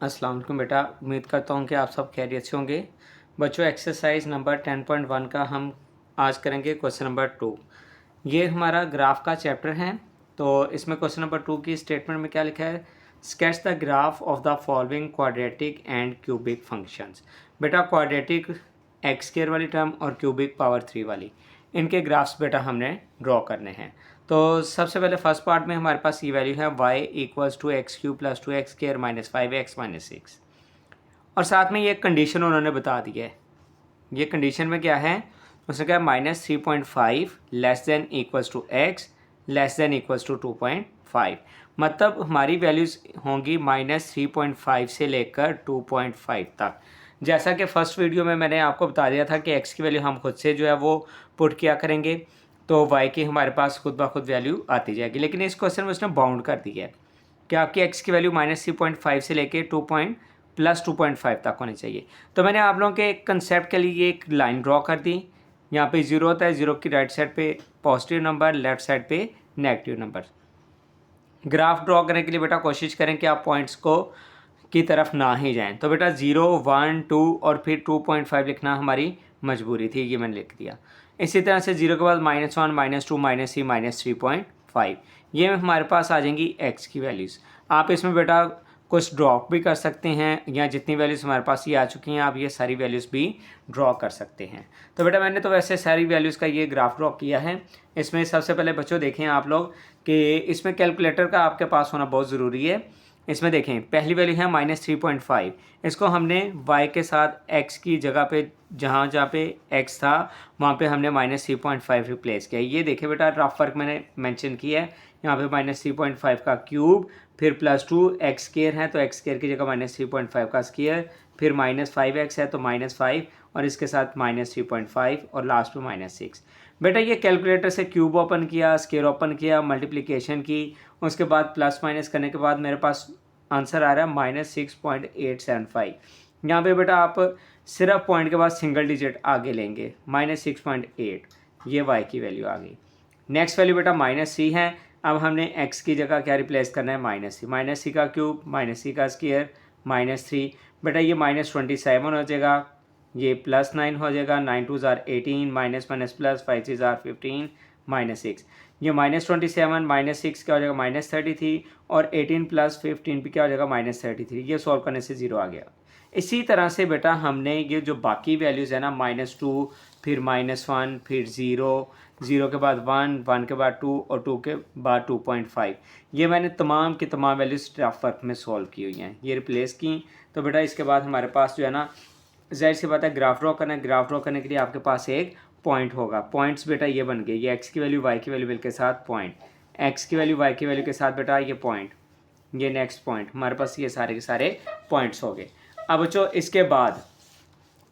अस्सलाम वालेकुम बेटा, उम्मीद करता हूँ कि आप सब खैरियत से होंगे। बच्चों, एक्सरसाइज नंबर 10.1 का हम आज करेंगे क्वेश्चन नंबर 2। ये हमारा ग्राफ का चैप्टर है। तो इसमें क्वेश्चन नंबर 2 की स्टेटमेंट में क्या लिखा है? Sketch the graph of the following quadratic and cubic functions. बेटा, क्वाड्रेटिक एक्स स्क्वायर वाली टर्म और क्यूबिक पावर 3 वाली, इनके ग्राफ्स बेटा हमने ड्रॉ करने हैं। तो सबसे पहले फर्स्ट पार्ट में हमारे पास ये वैल्यू है y equals to x cube plus 2x square minus 5x minus 6, और साथ में ये कंडीशन उन्होंने बता दी है। ये कंडीशन में क्या है? उसने कहा -3.5 less than equals to x less than equals to 2.5। मतलब हमारी वैल्यूज़ होंगी -3.5 से लेकर 2.5 तक। जैसा कि फर्स्ट वीडियो में मैंने आपको बता दिया था कि x की वैल्यू हम खुद से जो है वो पुट किया करेंगे, तो y की हमारे पास खुद ब खुद वैल्यू आती जाएगी। लेकिन इस क्वेश्चन में उसने बाउंड कर दी है कि आपकी x की वैल्यू -3.5 से लेके प्लस 2.5 तक होनी चाहिए। तो मैंने आप लोगों के कंसेप्ट के लिए एक लाइन ड्रॉ कर दी। यहाँ पे 0 होता है, 0 की राइट साइड पे पॉजिटिव नंबर, लेफ्ट साइड पे नेगेटिव नंबर। ग्राफ ड्रॉ करने के लिए बेटा कोशिश करें कि आप पॉइंट्स को की तरफ ना ही जाएं। तो बेटा 0, 1, 2 और फिर 2.5 लिखना हमारी मजबूरी थी, ये मैंने लिख दिया। इसी तरह से 0 के बाद -1, -2, -3, -3.5, ये हमारे पास आ जाएंगी x की वैल्यूज़। आप इसमें बेटा कुछ ड्रॉप भी कर सकते हैं, या जितनी वैल्यूज़ हमारे पास ये आ चुकी हैं आप ये सारी वैल्यूज़ भी ड्रॉ कर सकते हैं। तो बेटा मैंने तो वैसे सारी वैल्यूज़ का ये ग्राफ ड्रॉ किया है। इसमें सबसे पहले बच्चों देखें आप लोग कि इसमें कैलकुलेटर का आपके पास होना बहुत ज़रूरी है। इसमें देखें पहली वैल्यू है -3.5। इसको हमने y के साथ x की जगह पे जहाँ जहाँ पे x था वहाँ पे हमने -3.5 रिप्लेस किया। ये देखें बेटा रफ वर्क मैंने मेंशन किया है। यहाँ पे -3.5 का क्यूब, फिर +2 x स्क्वायर है तो x स्क्वायर की जगह -3.5 का स्क्वायर, फिर -5x है तो -5 और इसके साथ -3.5 और लास्ट में -6। बेटा ये कैलकुलेटर से क्यूब ओपन किया, स्क्वायर ओपन किया, मल्टीप्लिकेशन की, उसके बाद प्लस माइनस करने के बाद मेरे पास आंसर आ रहा है -6.875। यहाँ पे बेटा आप सिर्फ पॉइंट के बाद सिंगल डिजिट आगे लेंगे, -6.8, ये y की वैल्यू आ गई। नेक्स्ट वैल्यू बेटा -c है। अब हमने x की जगह क्या रिप्लेस करना है? -c का क्यूब, -c का स्क्वायर, -3। बेटा ये -27 हो जाएगा, ये +9 हो जाएगा, 9 2 ज़ार 18, माइनस माइनस प्लस 5 3 ज़ार 15, -6। ये -27 -6 क्या हो जाएगा? -33, और 18 + 15 भी क्या हो जाएगा? -33। ये सॉल्व करने से 0 आ गया। इसी तरह से बेटा हमने ये जो बाकी वैल्यूज़ है ना, -2, फिर -1, फिर 0, 0 के बाद 1, 1 के बाद 2 और 2 के बाद 2.5, ये मैंने तमाम की तमाम वैल्यूज़ रफ वर्क में सॉल्व की हुई हैं, ये रिप्लेस की। तो बेटा इसके बाद हमारे पास जो है ना, ज़ाहिर सी बात है ग्राफ ड्रॉ करना है। ग्राफ ड्रॉ करने के लिए आपके पास एक पॉइंट होगा। पॉइंट्स बेटा ये बन गए, ये एक्स की वैल्यू वाई की वैल्यू के साथ पॉइंट, एक्स की वैल्यू वाई की वैल्यू के साथ बेटा ये पॉइंट, ये नेक्स्ट पॉइंट, हमारे पास ये सारे के सारे पॉइंट्स हो गए। अब बच्चों इसके बाद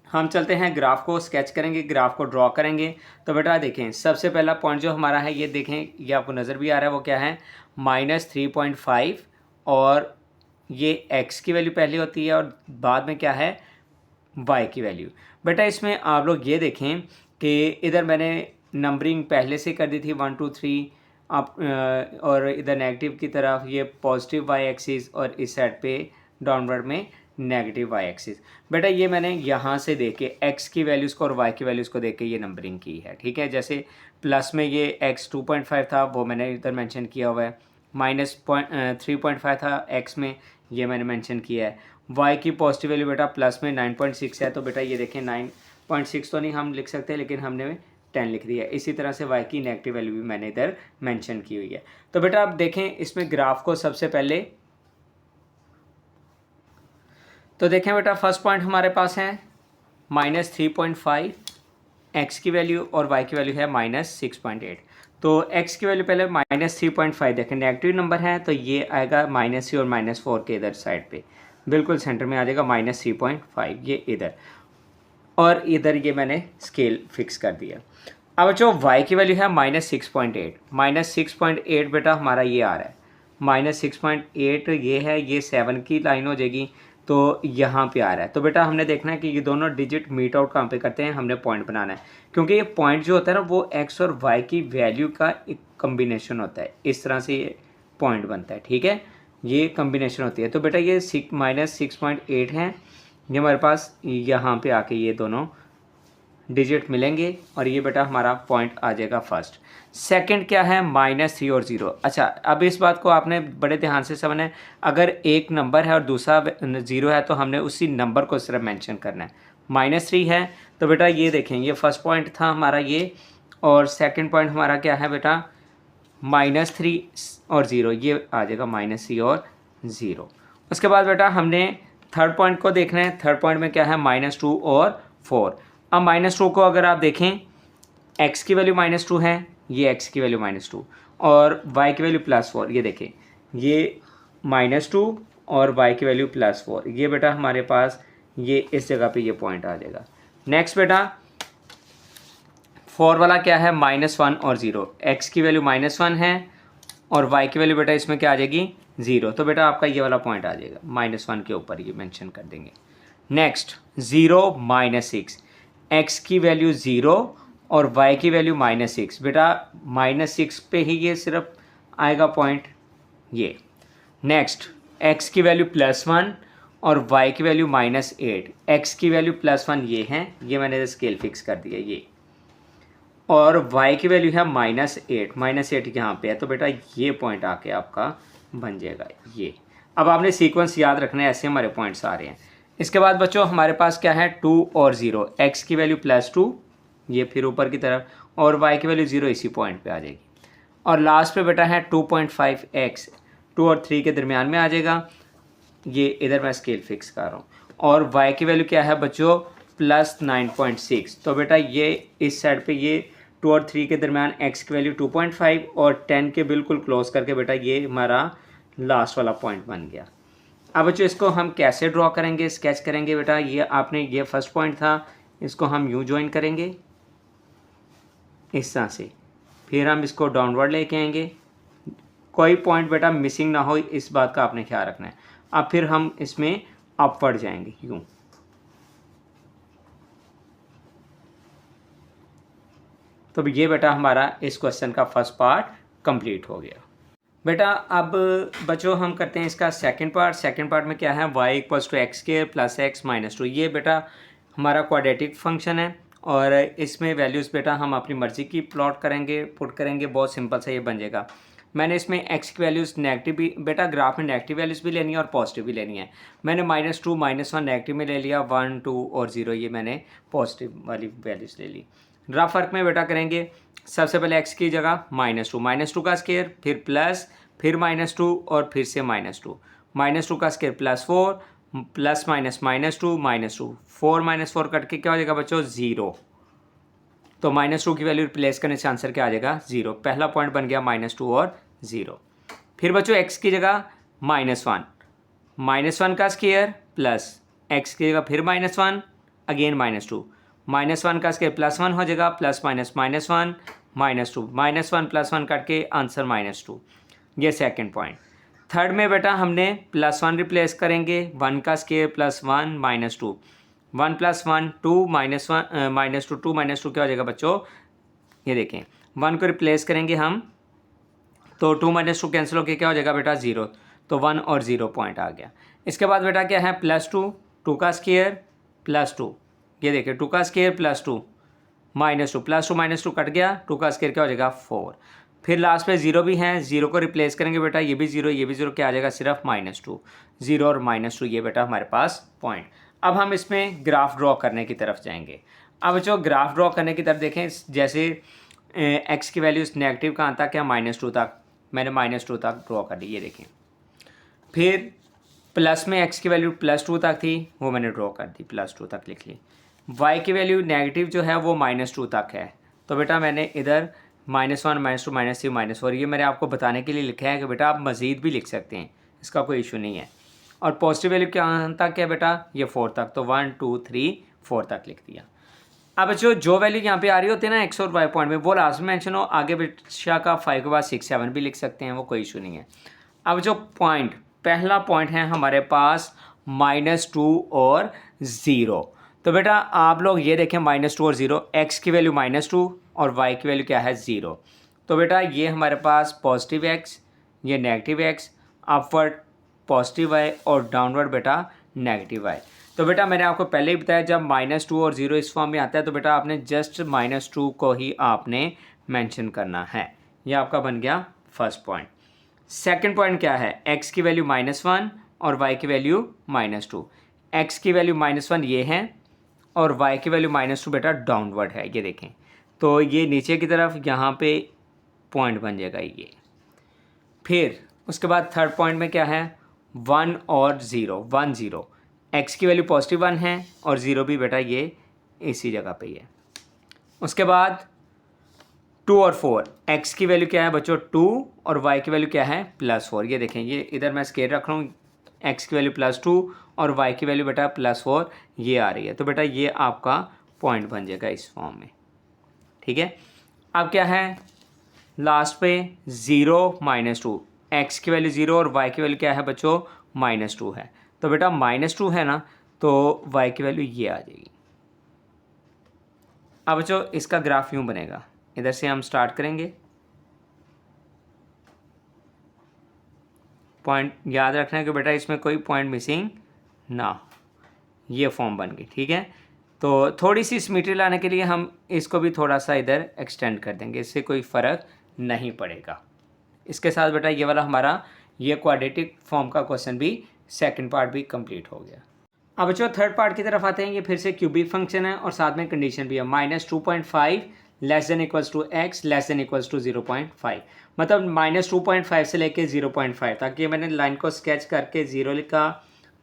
हम चलते हैं ग्राफ को स्केच करेंगे, ग्राफ को ड्रॉ करेंगे। तो बेटा देखें सबसे पहला पॉइंट जो हमारा है ये देखें, ये आपको नज़र भी आ रहा है, वो क्या है? -3.5, और ये x की वैल्यू पहले होती है और बाद में क्या है? y की वैल्यू। बेटा इसमें आप लोग ये देखें कि इधर मैंने नंबरिंग पहले से कर दी थी 1 2 3 आप, और इधर नेगेटिव की तरफ ये पॉजिटिव y एक्सिस और इस साइड पे डाउनवर्ड में नेगेटिव y एक्सिस। बेटा ये मैंने यहाँ से देख के x की वैल्यूज़ को और y की वैल्यूज़ को देख के ये नंबरिंग की है, ठीक है। जैसे प्लस में ये x 2.5 था, वो मैंने इधर मेंशन किया हुआ है। -3.5 था x में, ये मैंने मेंशन किया है। y की पॉजिटिव वैल्यू बेटा प्लस में 9.6 है, तो बेटा ये देखें 9.6 तो नहीं हम लिख सकते, लेकिन हमने 10 लिख दिया। इसी तरह से y की नेगेटिव वैल्यू भी मैंने इधर मेंशन की हुई है। तो बेटा आप देखें इसमें ग्राफ को सबसे पहले, तो देखें बेटा फर्स्ट पॉइंट हमारे पास है -3.5, x की वैल्यू और y की वैल्यू है -6.8। तो x की वैल्यू पहले -3.5 देखें, नेगेटिव नंबर है तो ये आएगा -3 और -4 के इधर साइड पे, बिल्कुल सेंटर में आ जाएगा -3.5, ये इधर, और इधर ये मैंने स्केल फिक्स कर दिया। अब जो y की वैल्यू है -6.8, -6.8 बेटा हमारा ये आ रहा है, -6.8 ये है, ये 7 की लाइन हो जाएगी, तो यहाँ पे आ रहा है। तो बेटा हमने देखना है कि ये दोनों डिजिट मीट आउट कहाँ पे करते हैं, हमने पॉइंट बनाना है, क्योंकि ये पॉइंट जो होता है ना वो x और y की वैल्यू का एक कम्बिनेशन होता है, इस तरह से ये पॉइंट बनता है, ठीक है। ये कम्बिनेशन होती है। तो बेटा ये -6.8 है, ये हमारे पास यहाँ पे आके ये दोनों डिजिट मिलेंगे और ये बेटा हमारा पॉइंट आ जाएगा फर्स्ट। सेकंड क्या है, -3 और 0। अच्छा, अब इस बात को आपने बड़े ध्यान से समझना है। अगर एक नंबर है और दूसरा 0 है तो हमने उसी नंबर को सिर्फ मेंशन करना है। -3 है तो बेटा ये देखें, ये फर्स्ट पॉइंट था हमारा ये, और सेकंड पॉइंट हमारा क्या है बेटा, -3 और 0, ये आ जाएगा -3 और 0। उसके बाद बेटा हमने थर्ड पॉइंट को देखना है। थर्ड पॉइंट में क्या है, -2 और 4। अब -2 को अगर आप देखें, x की वैल्यू -2 है, ये x की वैल्यू -2 और y की वैल्यू +4। ये देखें, ये -2 और y की वैल्यू +4। ये बेटा हमारे पास ये इस जगह पे ये पॉइंट आ जाएगा। नेक्स्ट बेटा 4 वाला क्या है, -1 और 0। x की वैल्यू -1 है और y की वैल्यू बेटा इसमें क्या आ जाएगी, 0। तो बेटा आपका ये वाला पॉइंट आ जाएगा, -1 के ऊपर ये मेंशन कर देंगे। नेक्स्ट 0 -6, x की वैल्यू 0 और y की वैल्यू -6। बेटा -6 पे ही ये सिर्फ आएगा पॉइंट ये। नेक्स्ट x की वैल्यू +1 और y की वैल्यू -8। x की वैल्यू +1 ये है, ये मैंने स्केल फिक्स कर दिया ये, और y की वैल्यू है -8 यहाँ पे है। तो बेटा ये पॉइंट आके आपका बन जाएगा ये। अब आपने सीक्वेंस याद रखना है, ऐसे हमारे पॉइंट्स आ रहे हैं। इसके बाद बच्चों हमारे पास क्या है, 2 और 0। x की वैल्यू +2, ये फिर ऊपर की तरफ, और y की वैल्यू 0 इसी पॉइंट पे आ जाएगी। और लास्ट पे बेटा है 2.5x, 2 और 3 के दरमियान में आ जाएगा, ये इधर मैं स्केल फिक्स कर रहा हूँ। और y की वैल्यू क्या है बच्चों, +9.6। तो बेटा ये इस साइड पे ये 2 और 3 के दरमियान x की वैल्यू 2.5 और 10 के बिल्कुल क्लोज करके बेटा ये हमारा लास्ट वाला पॉइंट बन गया। अब बच्चों इसको हम कैसे ड्रॉ करेंगे, स्केच करेंगे बेटा, ये आपने ये फर्स्ट पॉइंट था, इसको हम यूँ ज्वाइन करेंगे इस तरह से, फिर हम इसको डाउनवर्ड लेके आएंगे, कोई पॉइंट बेटा मिसिंग ना हो, इस बात का आपने ख्याल रखना है। अब फिर हम इसमें अपवर्ड जाएंगे यूँ, तो ये बेटा हमारा इस क्वेश्चन का फर्स्ट पार्ट कंप्लीट हो गया। बेटा अब बच्चों हम करते हैं इसका सेकंड पार्ट। सेकंड पार्ट में क्या है, y = x² + x - 2। ये बेटा हमारा क्वाड्रेटिक फंक्शन है और इसमें वैल्यूज़ बेटा हम अपनी मर्ज़ी की प्लॉट करेंगे, पुट करेंगे, बहुत सिंपल सा ये बन जाएगा। मैंने इसमें x की वैल्यूज़ नेगेटिव भी, बेटा ग्राफ में नेगेटिव वैल्यूज़ भी लेनी है और पॉजिटिव भी लेनी है। मैंने -2 -1 नेगेटिव में ले लिया, 1 2 और 0 ये मैंने पॉजिटिव वाली वैल्यूज़ ले ली। रफ वर्क में बेटा करेंगे, सबसे पहले x की जगह -2 का स्केयर, फिर प्लस, फिर -2 और फिर से -2, -2 का स्केयर +4, प्लस माइनस -2 -2, 4 - 4 कट के क्या हो जाएगा बच्चों, 0। तो -2 की वैल्यू रिप्लेस करने से आंसर क्या आ जाएगा, 0। पहला पॉइंट बन गया -2 और 0। फिर बच्चों x की जगह -1, -1 का स्केयर प्लस x की जगह फिर -1, अगेन -2, -1 का स्केयर +1 हो जाएगा, प्लस माइनस -1 -2, -1 +1 कट के आंसर -2। ये सेकंड पॉइंट। थर्ड में बेटा हमने +1 रिप्लेस करेंगे, 1 का स्केयर +1 -2, 1 + 1 2 -2, 2 -2 क्या हो जाएगा बच्चों, ये देखें 1 को रिप्लेस करेंगे हम, तो 2 - 2 कैंसिल होकर क्या हो जाएगा बेटा, 0। तो 1 और 0 पॉइंट आ गया। इसके बाद बेटा क्या है, +2, 2 का स्केयर +2, ये देखिए 2 का स्केयर +2 -2, +2 कट गया, 2 का स्केयर क्या हो जाएगा, 4। फिर लास्ट पे 0 भी है, 0 को रिप्लेस करेंगे बेटा, ये भी 0, ये भी 0, क्या आ जाएगा, सिर्फ -2, 0 और -2, ये बेटा हमारे पास पॉइंट। अब हम इसमें ग्राफ ड्रॉ करने की तरफ जाएंगे। अब जो ग्राफ ड्रॉ करने की तरफ देखें, जैसे x की वैल्यूज नेगेटिव कहाँ तक है, -2 तक, मैंने -2 तक ड्रॉ कर ली, ये देखें। फिर प्लस में x की वैल्यू +2 तक थी, वो मैंने ड्रॉ कर दी, +2 तक लिख ली। y की वैल्यू नेगेटिव जो है वो -2 तक है, तो बेटा मैंने इधर -1 -2 -3 -4 ये मैंने आपको बताने के लिए लिखा है कि बेटा आप मज़ीद भी लिख सकते हैं, इसका कोई इशू नहीं है। और पॉजिटिव वैल्यू क्या तक है बेटा, ये 4 तक, तो 1 2 3 4 तक लिख दिया। अब जो वैल्यू यहाँ पे आ रही होती है ना x और y पॉइंट में, वो लास्ट में मेंशन हो, आगे बेटा का 5 के बाद 6 7 भी लिख सकते हैं, वो कोई इशू नहीं है। अब जो पॉइंट, पहला पॉइंट है हमारे पास -2 और 0, तो बेटा आप लोग ये देखें -2 और 0, x की वैल्यू -2 और y की वैल्यू क्या है, 0। तो बेटा ये हमारे पास पॉजिटिव x, ये नेगेटिव x, अपवर्ड पॉजिटिव आए और डाउनवर्ड बेटा नेगेटिव आए। तो बेटा मैंने आपको पहले ही बताया जब -2 और 0 इस फॉर्म में आता है तो बेटा आपने जस्ट -2 को ही आपने मेंशन करना है। यह आपका बन गया फर्स्ट पॉइंट। सेकंड पॉइंट क्या है, x की वैल्यू -1 और y की वैल्यू -2। x की वैल्यू -1 ये है और y की वैल्यू -2 बेटा डाउनवर्ड है, ये देखें। तो ये नीचे की तरफ यहाँ पे पॉइंट बन जाएगा ये। फिर उसके बाद थर्ड पॉइंट में क्या है, 1 और 0, 1 0। x की वैल्यू +1 है और 0 भी बेटा ये इसी जगह पे ही है। उसके बाद 2 और 4, x की वैल्यू क्या है बच्चों 2 और y की वैल्यू क्या है +4। ये देखें, ये इधर मैं स्केल रख रहा हूँ, x की वैल्यू +2 और y की वैल्यू बेटा +4 ये आ रही है। तो बेटा ये आपका पॉइंट बन जाएगा इस फॉर्म में, ठीक है। अब क्या है लास्ट पे 0 -2, x की वैल्यू 0 और y की वैल्यू क्या है बच्चों -2 है। तो बेटा -2 है ना, तो y की वैल्यू ये आ जाएगी। अब बच्चों इसका ग्राफ यूँ बनेगा, इधर से हम स्टार्ट करेंगे। पॉइंट याद रखना है कि बेटा इसमें कोई पॉइंट मिसिंग ना हो। ये फॉर्म बन गई, ठीक है। तो थोड़ी सी सिमेट्री लाने के लिए हम इसको भी थोड़ा सा इधर एक्सटेंड कर देंगे, इससे कोई फ़र्क नहीं पड़ेगा। इसके साथ बेटा ये वाला हमारा ये क्वाड्रेटिक फॉर्म का क्वेश्चन भी सेकंड पार्ट भी कंप्लीट हो गया। अब बच्चों थर्ड पार्ट की तरफ आते हैं। ये फिर से क्यूबिक फंक्शन है और साथ में कंडीशन भी है, -2.5 < x < 0.5। मतलब -2.5 से लेके 0.5 तक ये मैंने लाइन को स्केच करके 0 लिखा,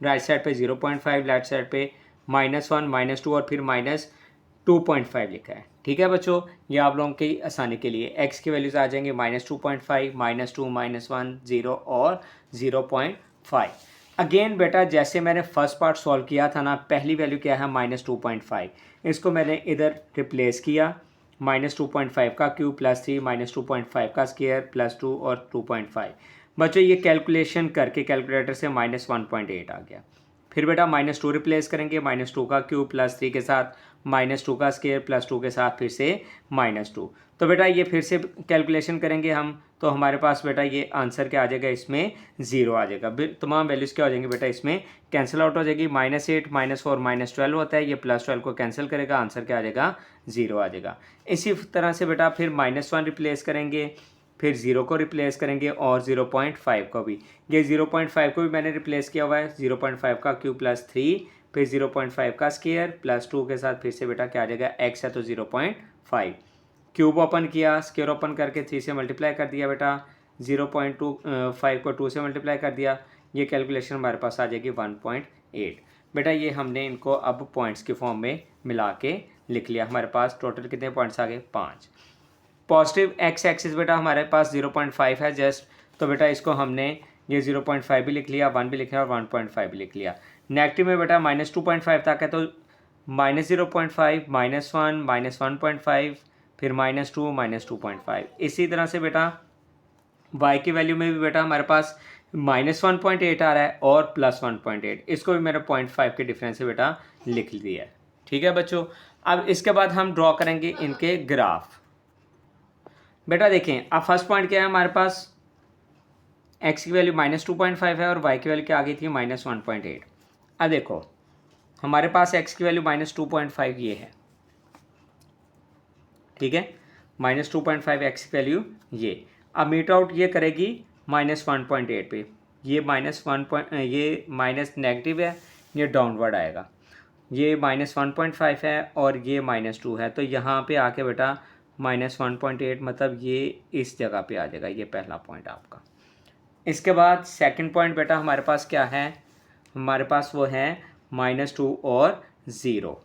राइट साइड पे 0.5, लेफ्ट साइड पे -1 -2 और फिर -2.5 लिखा है, ठीक है बच्चों। ये आप लोगों की आसानी के लिए x की वैल्यूज आ जाएंगे -2.5, -2, -1, 0 और 0.5। अगेन बेटा जैसे मैंने फर्स्ट पार्ट सॉल्व किया था ना, पहली वैल्यू क्या है -2.5, इसको मैंने इधर रिप्लेस किया, -2.5 का क्यूब +3 -2.5 का स्क्वायर +2 और 2.5। बच्चों ये कैलकुलेशन करके कैलकुलेटर से -1.8 आ गया। फिर बेटा -2 रिप्लेस करेंगे, -2 का क्यूब +3 के साथ -2 का स्क्वायर +2 के साथ फिर से -2। तो बेटा ये फिर से कैलकुलेशन करेंगे हम, तो हमारे पास बेटा ये आंसर क्या आ जाएगा, इसमें 0 आ जाएगा। तमाम वैल्यूज़ क्या हो जाएंगी बेटा, इसमें कैंसिल आउट हो जाएगी। -8 -4 -12 होता है, ये +12 को कैंसिल करेगा, आंसर क्या आ जाएगा 0 आ जाएगा। इसी तरह से बेटा फिर -1 रिप्लेस करेंगे, फिर 0 को रिप्लेस करेंगे और 0.5 को भी। ये 0.5 को भी मैंने रिप्लेस किया हुआ है, 0.5 का क्यूब +3 फिर 0.5 का स्क्वायर +2 के साथ फिर से बेटा क्या आ जाएगा, x है तो 0.5। क्यूब ओपन किया, स्क्वायर ओपन करके 3 से मल्टीप्लाई कर दिया बेटा, 0.25 को 2 से मल्टीप्लाई कर दिया, ये कैलकुलेशन हमारे पास आ जाएगी 1.8। बेटा ये हमने इनको अब पॉइंट्स की फॉर्म में मिला के लिख लिया। हमारे पास टोटल कितने पॉइंट्स आ गए, 5। पॉजिटिव x एक्सिस बेटा हमारे पास 0.5 है जस्ट, तो बेटा इसको हमने ये 0.5 भी लिख लिया, 1 भी लिख लिया और 1.5 भी लिख लिया। नेगेटिव में बेटा -2.5 तक है तो -0.5 -1 -1.5 फिर -2 -2.5। इसी तरह से बेटा y की वैल्यू में भी बेटा हमारे पास -1.8 आ रहा है और +1.8, इसको भी मैंने 0.5 के डिफरेंस से बेटा लिख दिया है, ठीक है बच्चों। अब इसके बाद हम ड्रॉ करेंगे इनके ग्राफ। बेटा देखें अब फर्स्ट पॉइंट क्या है हमारे पास, x की वैल्यू -2.5 है और y की वैल्यू क्या आ गई थी -1.8। अब देखो हमारे पास x की वैल्यू -2.5 ये है, ठीक है, -2.5 x की वैल्यू ये। अब मीट आउट ये करेगी -1.8 पे, ये ये माइनस नेगेटिव है, ये डाउनवर्ड आएगा। ये -1.5 है और ये -2 है, तो यहाँ पे आके बेटा -1.8 मतलब ये इस जगह पे आ जाएगा, ये पहला पॉइंट आपका। इसके बाद सेकंड पॉइंट बेटा हमारे पास क्या है, हमारे पास वो है -2 और 0।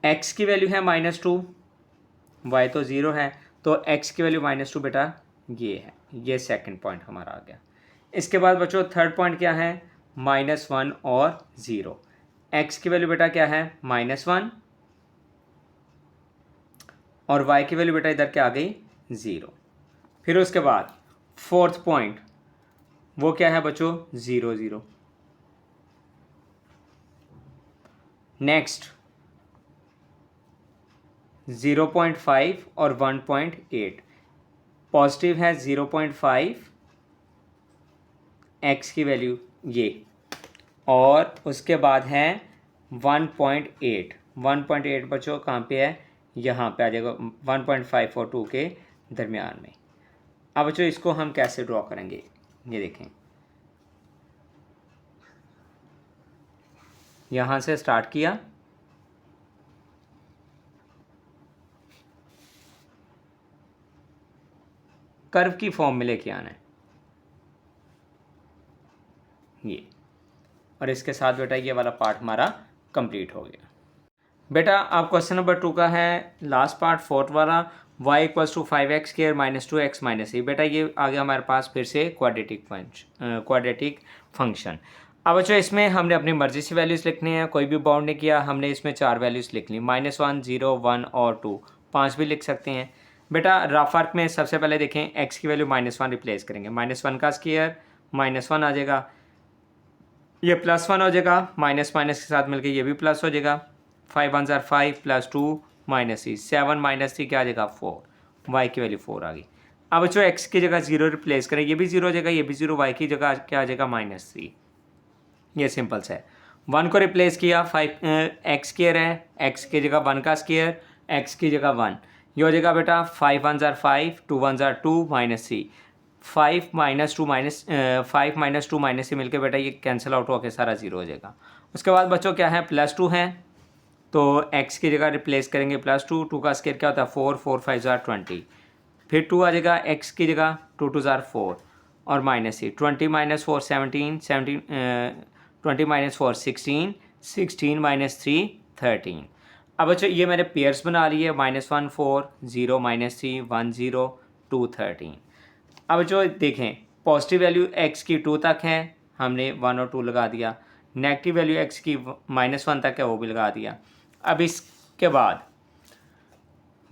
x की वैल्यू है -2, y तो 0 है, तो x की वैल्यू -2 बेटा ये है, ये सेकंड पॉइंट हमारा आ गया। इसके बाद बच्चों थर्ड पॉइंट क्या है, -1 और 0। x की वैल्यू बेटा क्या है -1 और y की वैल्यू बेटा इधर क्या आ गई 0। फिर उसके बाद फोर्थ पॉइंट वो क्या है बच्चों 0 0। नेक्स्ट 0.5 और 1.8, पॉजिटिव है 0.5, x की वैल्यू ये, और उसके बाद है 1.8। 1.8 बच्चों कहाँ पे है, यहाँ पे आ जाएगा 1.5 और 2 के दरमियान में। अब बच्चों इसको हम कैसे ड्रॉ करेंगे, ये देखें, यहाँ से स्टार्ट किया, कर्व की फॉर्म में लेके आना है ये, और इसके साथ बेटा ये वाला पार्ट हमारा कंप्लीट हो गया। बेटा अब क्वेश्चन नंबर 2 का है लास्ट पार्ट, फोर्थ वाला, y equals to 5x square minus 2x minus 3। बेटा ये आ गया हमारे पास फिर से क्वाड्रेटिक फंक्शन। अब बच्चों इसमें हमने अपनी मर्जी से वैल्यूज़ लिखनी है, कोई भी बाउंड नहीं किया, हमने इसमें 4 वैल्यूज़ लिख ली, -1, 0, 1 और 2, 5 भी लिख सकते हैं। बेटा रफ वर्क में सबसे पहले देखें, x की वैल्यू -1 रिप्लेस करेंगे, -1 का स्क्वायर -1 आ जाएगा, ये +1 हो जाएगा, माइनस माइनस के साथ मिलकर ये भी प्लस हो जाएगा, 5 1 ज़ार 5 + 2 -3, 7 - 3 क्या आ जाएगा 4, y की वैल्यू 4 आ गई। अब जो x की जगह 0 रिप्लेस करें, ये भी 0 हो जाएगा, ये भी 0, y की जगह क्या आ जाएगा -3, ये सिंपल सा है। 1 को रिप्लेस किया, 5 x स्क्वायर है, x की जगह 1 का स्क्वायर, x की जगह 1, ये हो जाएगा बेटा 5 1 ज़ार 5, 2 1 ज़ार 2 -3, 5 - 2 -3 मिलकर बेटा ये कैंसिल आउट होकर सारा 0 हो जाएगा। उसके बाद बच्चों क्या है, +2 है, तो x की जगह रिप्लेस करेंगे +2, 2 का स्क्वायर क्या होता है 4, 4 5 ज़ार 20, फिर 2 आ जाएगा x की जगह, 2 2 ज़ार 4 और -3, 20 - 4 17, 20 - 4 16, 16 - 3 13। अब बच्चों ये मैंने पेयर्स बना लिए, -1 4, 0 -3, 1 0, 2 13। अब जो देखें पॉजिटिव वैल्यू x की 2 तक है, हमने 1 और 2 लगा दिया, नेगेटिव वैल्यू x की -1 तक है, वो भी लगा दिया। अब इसके बाद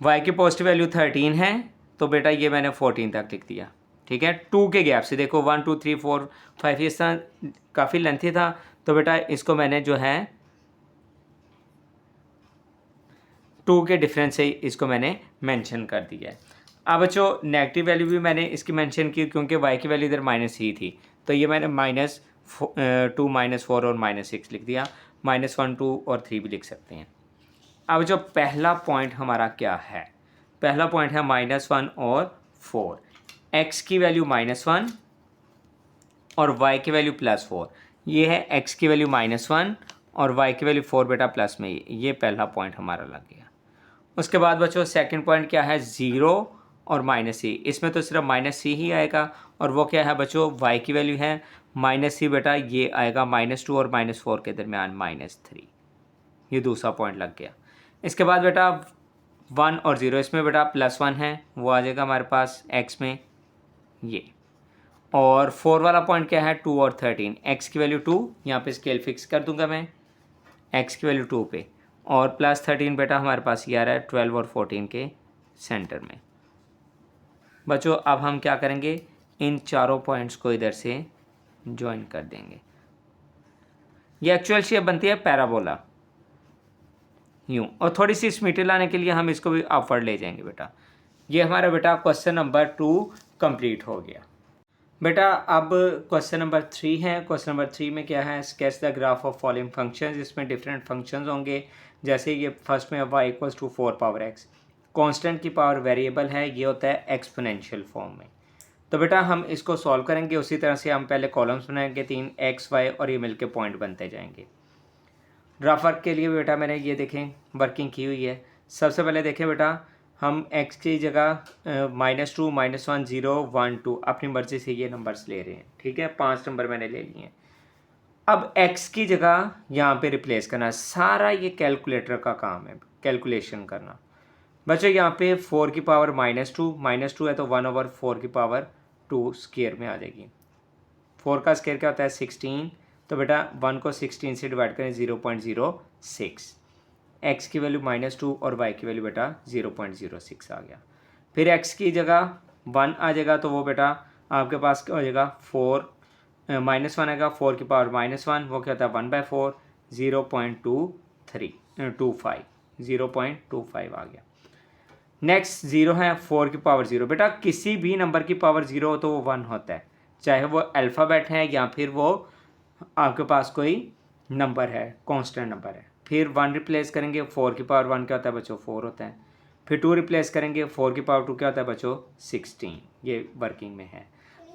y की पॉजिटिव वैल्यू 13 है, तो बेटा ये मैंने 14 तक लिख दिया, ठीक है। 2 के गैप से देखो 1 2 3 4 5, इस तरह काफ़ी लेंथी था, तो बेटा इसको मैंने जो है 2 के डिफरेंस से इसको मैंने मेंशन कर दिया है। अब बच्चों नेगेटिव वैल्यू भी मैंने इसकी मेंशन की, क्योंकि y की वैल्यू इधर -3 थी, तो ये मैंने -2 -4 और -6 लिख दिया, -1 2 और 3 भी लिख सकते हैं। अब जो पहला पॉइंट हमारा क्या है, पहला पॉइंट है -1 और 4, x की वैल्यू -1 और y की वैल्यू +4, ये है x की वैल्यू -1 और y की वैल्यू 4 बेटा प्लस में, ये पहला पॉइंट हमारा लग गया। उसके बाद बच्चों सेकंड पॉइंट क्या है, 0 और -c, इसमें तो सिर्फ -c ही आएगा, और वो क्या है बच्चों, y की वैल्यू है -c, बेटा ये आएगा -2 और -4 के दरमियान -3, ये दूसरा पॉइंट लग गया। इसके बाद बेटा 1 और 0, इसमें बेटा +1 है, वो आ जाएगा हमारे पास x में ये, और 4 वाला पॉइंट क्या है, 2 और 13, x की वैल्यू 2, यहाँ पे स्केल फिक्स कर दूंगा मैं x की वैल्यू 2 पे, और +13 बेटा हमारे पास ये आ रहा है 12 और 14 के सेंटर में। बच्चों अब हम क्या करेंगे, इन चारों पॉइंट्स को इधर से ज्वाइन कर देंगे, ये एक्चुअल शेप बनती है पैराबोला यूँ, और थोड़ी सी स्मीटी लाने के लिए हम इसको भी अपवर्ड ले जाएंगे बेटा। ये हमारा बेटा क्वेश्चन नंबर 2 कंप्लीट हो गया। बेटा अब क्वेश्चन नंबर 3 है। क्वेश्चन नंबर 3 में क्या है, sketch the graph of following functions, इसमें डिफरेंट फंक्शंस होंगे, जैसे ये फर्स्ट में y equals to 4 power x, constant की पावर वेरिएबल है, ये होता है एक्सपोनेंशियल फॉर्म में। तो बेटा हम इसको सॉल्व करेंगे, उसी तरह से हम पहले कॉलम्स बनाएंगे 3 x y, और ये मिलके पॉइंट बनते जाएंगे। रफ वर्क के लिए बेटा मैंने ये देखें वर्किंग की हुई है। सबसे पहले देखें बेटा, हम x की जगह -2 -1 0 1 2 अपनी मर्ज़ी से ये नंबर्स ले रहे हैं, ठीक है, 5 नंबर मैंने ले लिए हैं। अब x की जगह यहाँ पे रिप्लेस करना, सारा ये कैलकुलेटर का काम है, कैलकुलेशन करना। बच्चों यहाँ पे 4 की पावर -2 है, तो 1/4 की पावर 2 स्क्वायर में आ जाएगी। 4 का स्क्वायर क्या होता है 16, तो बेटा 1 को 16 से डिवाइड करें 0.06, x की वैल्यू -2 और y की वैल्यू बेटा 0.06 आ गया। फिर x की जगह 1 आ जाएगा, तो वो बेटा आपके पास क्या हो जाएगा, 4 -1 आएगा, 4 की पावर -1, वो क्या होता है 1/4, 0.25 आ गया। नेक्स्ट 0 है, 4 की पावर 0, बेटा किसी भी नंबर की पावर 0 हो तो वो 1 होता है, चाहे वो अल्फ़ाबेट है या फिर वो आपके पास कोई नंबर है, कांस्टेंट नंबर है। फिर 1 रिप्लेस करेंगे, 4 की पावर 1 क्या होता है बच्चों, 4 होता है। फिर 2 रिप्लेस करेंगे, 4 की पावर 2 क्या होता है बच्चों, 16। ये वर्किंग में है।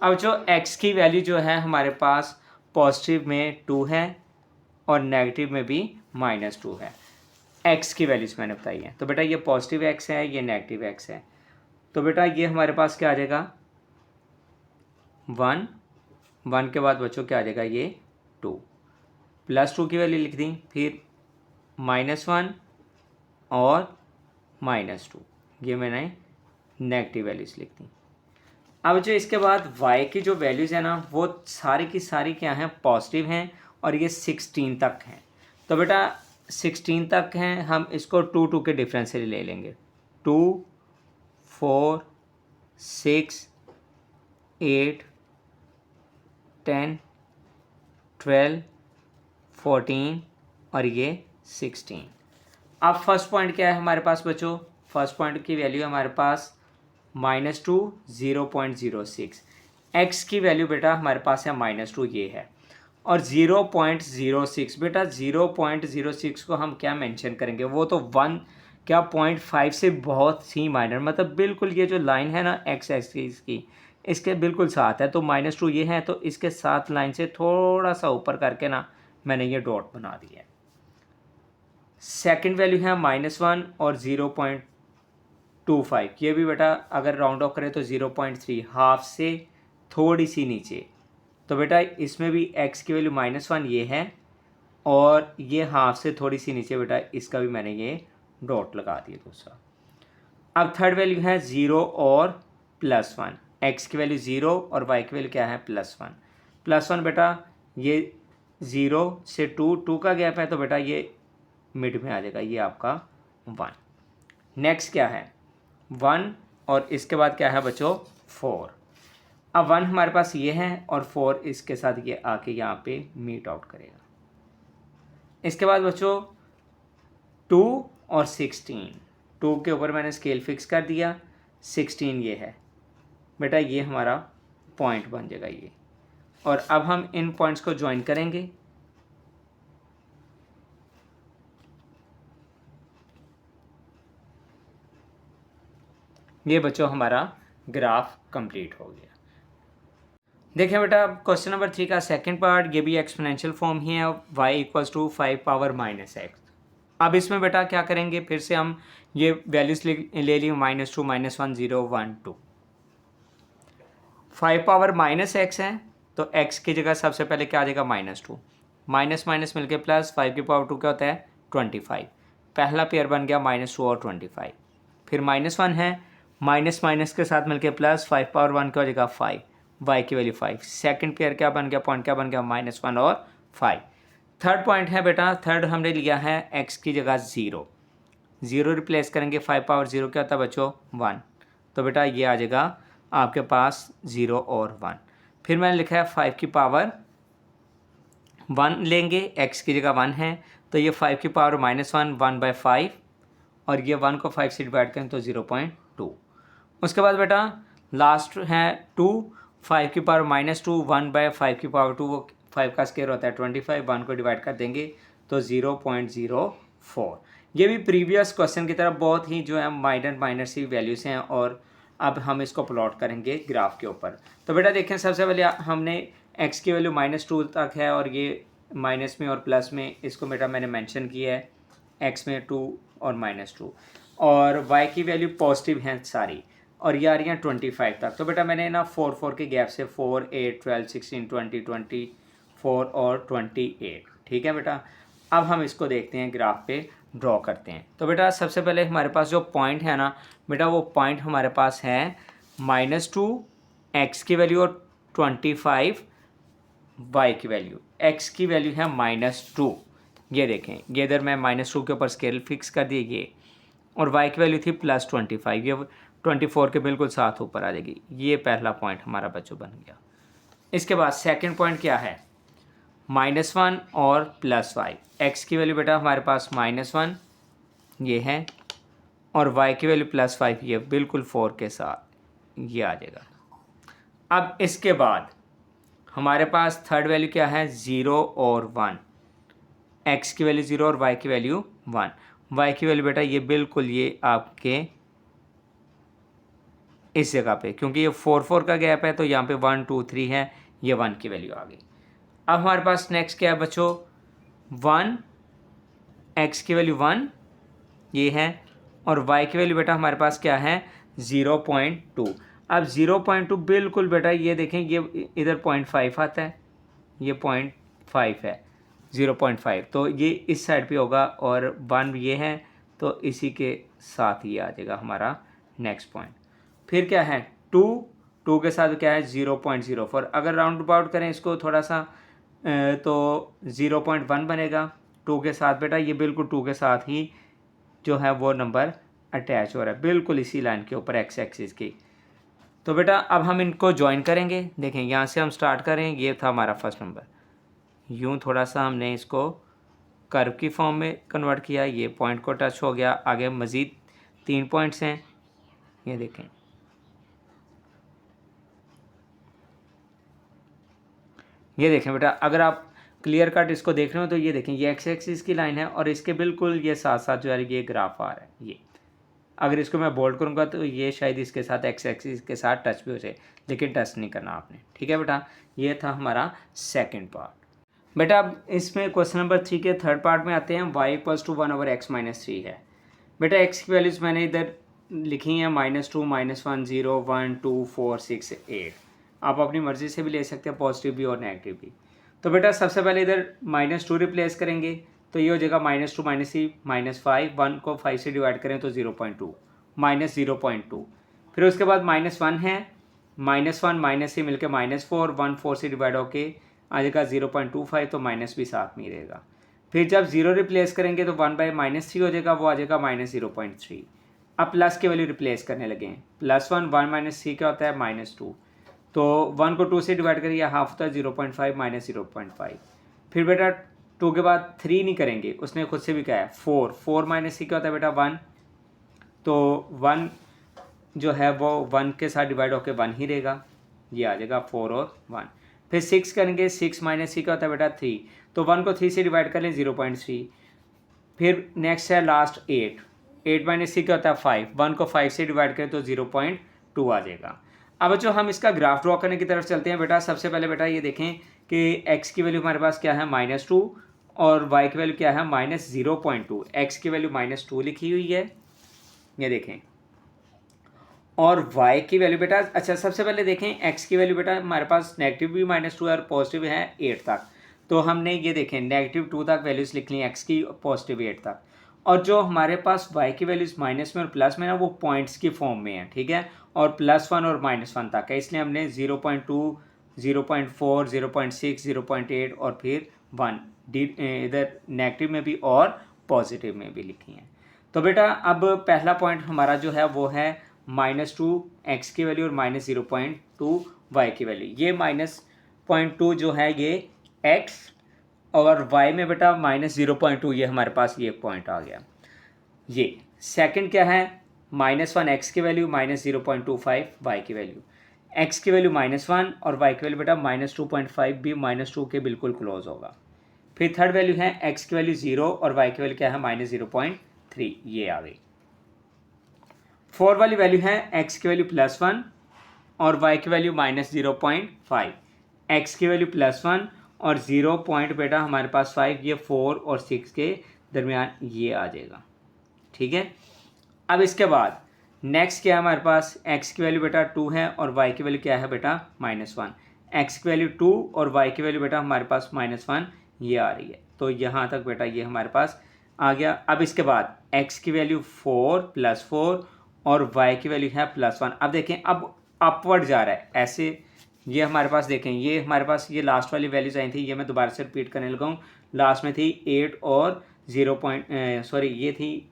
अब जो x की वैल्यू जो है हमारे पास पॉजिटिव में 2 है और नेगेटिव में भी -2 है। x की वैल्यूज मैंने बताई है। तो बेटा ये पॉजिटिव x है, ये नेगेटिव x है। तो बेटा ये हमारे पास क्या आ जाएगा, 1, 1 के बाद बच्चों क्या आ जाएगा, ये 2, +2 की वैल्यू लिख दी, फिर -1 और -2, ये मैंने नेगेटिव वैल्यूज लिख दी। अब जो इसके बाद y की जो वैल्यूज़ है ना, वो सारी की सारी क्या हैं, पॉजिटिव हैं और ये 16 तक हैं। तो बेटा 16 तक हैं, हम इसको 2 2 के डिफरेंस से ले लेंगे। 2, 4, 6, 8, 10, 12, 14 और ये 16। अब फर्स्ट पॉइंट क्या है हमारे पास बच्चों, फर्स्ट पॉइंट की वैल्यू है हमारे पास -2, 0.06। x की वैल्यू बेटा हमारे पास है -2, ये है। और 0.06 बेटा 0.06 को हम क्या मेंशन करेंगे, वो तो 1 क्या 0.5 से बहुत ही माइनर, मतलब बिल्कुल ये जो लाइन है ना x एक्सिस की, इसके बिल्कुल साथ है। तो -2 ये है, तो इसके साथ लाइन से थोड़ा सा ऊपर करके ना मैंने ये डॉट बना दिया है। सेकंड वैल्यू है -1 और 0.25, ये भी बेटा अगर राउंड ऑफ करें तो 0.3, हाफ से थोड़ी सी नीचे। तो बेटा इसमें भी x की वैल्यू -1 ये है और ये हाफ से थोड़ी सी नीचे, बेटा इसका भी मैंने ये डॉट लगा दिया दूसरा। अब थर्ड वैल्यू है 0 और +1, x की वैल्यू 0 और y की वैल्यू क्या है, +1। +1 बेटा ये 0 से 2, 2 का गैप है, तो बेटा ये मिड में आ जाएगा, ये आपका 1। नेक्स्ट क्या है 1 और इसके बाद क्या है बच्चों 4। अब 1 हमारे पास ये है और 4 इसके साथ ये आके यहाँ पे मीट आउट करेगा। इसके बाद बच्चों 2 और 16, 2 के ऊपर मैंने स्केल फिक्स कर दिया, 16 ये है बेटा, ये हमारा पॉइंट बन जाएगा ये। और अब हम इन पॉइंट्स को ज्वाइन करेंगे। ये बच्चों हमारा ग्राफ कंप्लीट हो गया। देखिए बेटा क्वेश्चन नंबर 3 का सेकंड पार्ट, ये भी एक्सपोनेंशियल फॉर्म ही है, y = 5 पावर -x। अब इसमें बेटा क्या करेंगे, फिर से हम ये वैल्यूज ले ली, -2, -1, 0, 1, 2। 5 पावर -x है, तो x की जगह सबसे पहले क्या आ जाएगा, -2, माइनस माइनस मिलके प्लस, 5 की पावर 2 क्या होता है, 25। पहला पेयर बन गया -2 और 25। फिर -1 है, माइनस माइनस के साथ मिलके प्लस, 5 पावर 1 क्या हो जाएगा, 5, y की वैल्यू 5। सेकंड पेयर क्या बन गया, पॉइंट क्या बन गया, -1 और 5। थर्ड पॉइंट है बेटा, थर्ड हमने लिया है x की जगह 0, 0 रिप्लेस करेंगे, 5 पावर 0 क्या होता है बच्चों, 1। तो बेटा ये आ जाएगा आपके पास 0 और 1। फिर मैंने लिखा है 5 की पावर 1 लेंगे, x की जगह 1 है, तो ये 5 की पावर -1, 1/5, और ये 1 को 5 से डिवाइड करें तो 0.2। उसके बाद बेटा लास्ट है 2, 5 की पावर -2, 1/5 की पावर 2, वो 5 का स्क्वायर होता है 25, 1 को डिवाइड कर देंगे तो 0.04। ये भी प्रीवियस क्वेश्चन की तरह बहुत ही जो है माइनर सी वैल्यूज़ हैं, और अब हम इसको प्लॉट करेंगे ग्राफ के ऊपर। तो बेटा देखें, सबसे पहले हमने x की वैल्यू -2 तक है और ये माइनस में और प्लस में, इसको बेटा मैंने मेंशन किया है, x में 2 और -2, और y की वैल्यू पॉजिटिव हैं सारी, और ये आ रही हैं 25 तक। तो बेटा मैंने ना 4 के गैप से 4, 8, 12, 16, 20, 24 और 28, ठीक है बेटा। अब हम इसको देखते हैं, ग्राफ पे ड्रॉ करते हैं। तो बेटा सबसे पहले हमारे पास जो पॉइंट है ना बेटा, वो पॉइंट हमारे पास है -2 x की वैल्यू और 25 y की वैल्यू। x की वैल्यू है -2, ये देखें, ये इधर मैं -2 के ऊपर स्केल फिक्स कर दिए ये, और y की वैल्यू थी +25, ये 24 के बिल्कुल साथ ऊपर आ जाएगी। ये पहला पॉइंट हमारा बच्चों बन गया। इसके बाद सेकंड पॉइंट क्या है, -1 और +y। x की वैल्यू बेटा हमारे पास -1 ये है, और y की वैल्यू +5 ये बिल्कुल 4 के साथ ये आ जाएगा। अब इसके बाद हमारे पास थर्ड वैल्यू क्या है, 0 और 1, एक्स की वैल्यू 0 और वाई की वैल्यू 1। वाई की वैल्यू बेटा ये बिल्कुल ये आपके इस जगह पे, क्योंकि ये 4 4 का गैप है तो यहाँ पे 1 2 3 है, ये 1 की वैल्यू आ गई। अब हमारे पास नेक्स्ट क्या है बच्चों, 1, एक्स की वैल्यू 1 ये है, और y की वैल्यू बेटा हमारे पास क्या है, 0.2। अब 0.2 बिल्कुल बेटा ये देखें, ये इधर 0.5 आता है, ये 0.5 है, 0.5 तो ये इस साइड पे होगा, और 1 ये है तो इसी के साथ ही आ जाएगा हमारा नेक्स्ट पॉइंट। फिर क्या है, 2 के साथ क्या है 0.04। अगर राउंड अबाउट करें इसको थोड़ा सा तो 0.1 बनेगा 2 के साथ बेटा, ये बिल्कुल 2 के साथ ही जो है वो नंबर अटैच हो रहा है बिल्कुल इसी लाइन के ऊपर एक्स एक्सिस की। तो बेटा अब हम इनको ज्वाइन करेंगे, देखें यहाँ से हम स्टार्ट करें, ये था हमारा फर्स्ट नंबर, यूँ थोड़ा सा हमने इसको कर्व की फॉर्म में कन्वर्ट किया, ये पॉइंट को टच हो गया, आगे मज़ीद 3 पॉइंट्स हैं, ये देखें, ये देखें बेटा, अगर आप क्लियर कट इसको देख रहे हो तो ये देखें, ये एक्स एक्सिस की लाइन है और इसके बिल्कुल ये साथ साथ जो है ये ग्राफ आ रहा है। ये अगर इसको मैं बोल्ड करूँगा तो ये शायद इसके साथ एक्स एक्सिस के साथ टच भी हो जाए, लेकिन टच नहीं करना आपने, ठीक है बेटा। ये था हमारा सेकंड पार्ट। बेटा अब इसमें क्वेश्चन नंबर 3 के थर्ड पार्ट में आते हैं, y = 1/x-3 है। बेटा x की वैल्यूज़ मैंने इधर लिखी हैं, -2, -1, 0, 1, 2, 4, 6, 8। आप अपनी मर्ज़ी से भी ले सकते हैं, पॉजिटिव भी और नेगेटिव भी। तो बेटा सबसे पहले इधर -2 रिप्लेस करेंगे तो ये हो जाएगा -2 -3 -5, 1 को 5 से डिवाइड करें तो 0.2 -0.2। फिर उसके बाद -1 है, -1 माइनस से मिलकर -4, 1 4 से डिवाइड होके आ जाएगा 0.25, तो माइनस भी साथ में ही रहेगा। फिर जब 0 रिप्लेस करेंगे तो 1/-3 हो जाएगा, वो आ जाएगा -0.3। अब प्लस की वैल्यू रिप्लेस करने लगे हैं, +1 1 - 3 क्या होता है -2, तो 1 को 2 से डिवाइड करिए, हाफ होता है 0.5 -0.5। फिर बेटा 2 के बाद 3 नहीं करेंगे, उसने खुद से भी कहा है 4 4 - 3 क्या होता है बेटा 1, तो 1 जो है वो 1 के साथ डिवाइड होकर 1 ही रहेगा, ये आ जाएगा 4 और 1। फिर 6 करेंगे, 6 - 3 क्या होता है बेटा 3, तो 1 को 3 से डिवाइड कर लें 0.3। फिर नेक्स्ट है लास्ट 8 8 - 3 क्या होता है 5, 1 को 5 से डिवाइड करें तो 0.2 आ जाएगा। अब जो हम इसका ग्राफ ड्रॉ करने की तरफ चलते हैं बेटा, सबसे पहले बेटा ये देखें कि x की वैल्यू हमारे पास क्या है -2 और y की वैल्यू क्या है -0.2। x की वैल्यू -2 लिखी हुई है, ये देखें, और y की वैल्यू बेटा, अच्छा सबसे पहले देखें x की वैल्यू बेटा हमारे पास नेगेटिव भी -2 है और पॉजिटिव है 8 तक, तो हमने ये देखें -2 तक वैल्यूज़ लिख ली x की, पॉजिटिव 8 तक। और जो हमारे पास y की वैल्यूज़ माइनस में और प्लस में ना, वो पॉइंट्स की फॉर्म में है, ठीक है, और +1 और -1 तक है, इसलिए हमने 0.2 0.4 0.6 0.8 और फिर 1 इधर नेगेटिव में भी और पॉजिटिव में भी लिखी हैं। तो बेटा अब पहला पॉइंट हमारा जो है वो है -2 x की वैल्यू और -0.2 y की वैल्यू। ये -0.2 जो है ये x, और y में बेटा -0.2, ये हमारे पास ये पॉइंट आ गया। ये सेकंड क्या है, -1 x की वैल्यू -0.25 y की वैल्यू, x की वैल्यू -1 और y की वैल्यू बेटा -2.5 भी -2 के बिल्कुल क्लोज होगा। फिर थर्ड वैल्यू है x की वैल्यू 0 और y की वैल्यू क्या है -0.3, ये आ गई। फोर्थ वाली वैल्यू है x की वैल्यू +1 और y की वैल्यू -0.5, x की वैल्यू +1 और 0 पॉइंट बेटा हमारे पास 5, ये 4 और 6 के दरमियान ये आ जाएगा, ठीक है। अब इसके बाद नेक्स्ट क्या है हमारे पास, x की वैल्यू बेटा 2 है और y की वैल्यू क्या है बेटा -1, x की वैल्यू 2 और y की वैल्यू बेटा हमारे पास -1 ये आ रही है, तो यहाँ तक बेटा ये हमारे पास आ गया। अब इसके बाद x की वैल्यू 4 +4 और y की वैल्यू है +1। अब देखें अब अपवर्ड जा रहा है ऐसे, ये हमारे पास देखें, ये हमारे पास ये लास्ट वाली वैल्यूज आई थी, ये मैं दोबारा से रिपीट करने लगा हूँ। लास्ट में थी 8 और 0 ये थी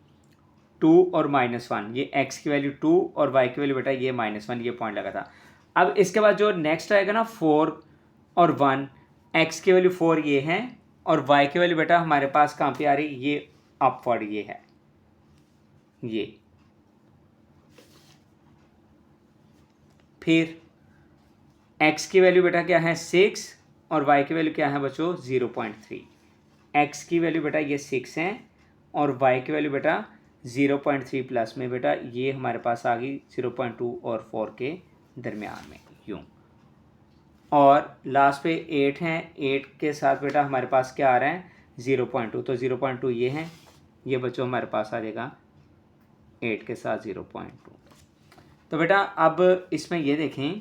2 और -1, ये x की वैल्यू 2 और y की वैल्यू बेटा ये -1, ये पॉइंट लगा था। अब इसके बाद जो नेक्स्ट आएगा ना 4 और 1, x की वैल्यू 4 ये है और y की वैल्यू बेटा हमारे पास कहाँ पे आ रही, ये अपवर्ड ये है, ये फिर x की वैल्यू बेटा क्या है 6 और y की वैल्यू क्या है बच्चों 0.3। x की वैल्यू बेटा ये 6 है और y की वैल्यू बेटा 0.3 प्लस में बेटा ये हमारे पास आ गई 0.2 और 4 के दरमियान में यूँ। और लास्ट पे 8 हैं, 8 के साथ बेटा हमारे पास क्या आ रहा है 0.2, तो 0.2 ये है, ये बच्चों हमारे पास आ जाएगा 8 के साथ 0.2। तो बेटा अब इसमें ये देखें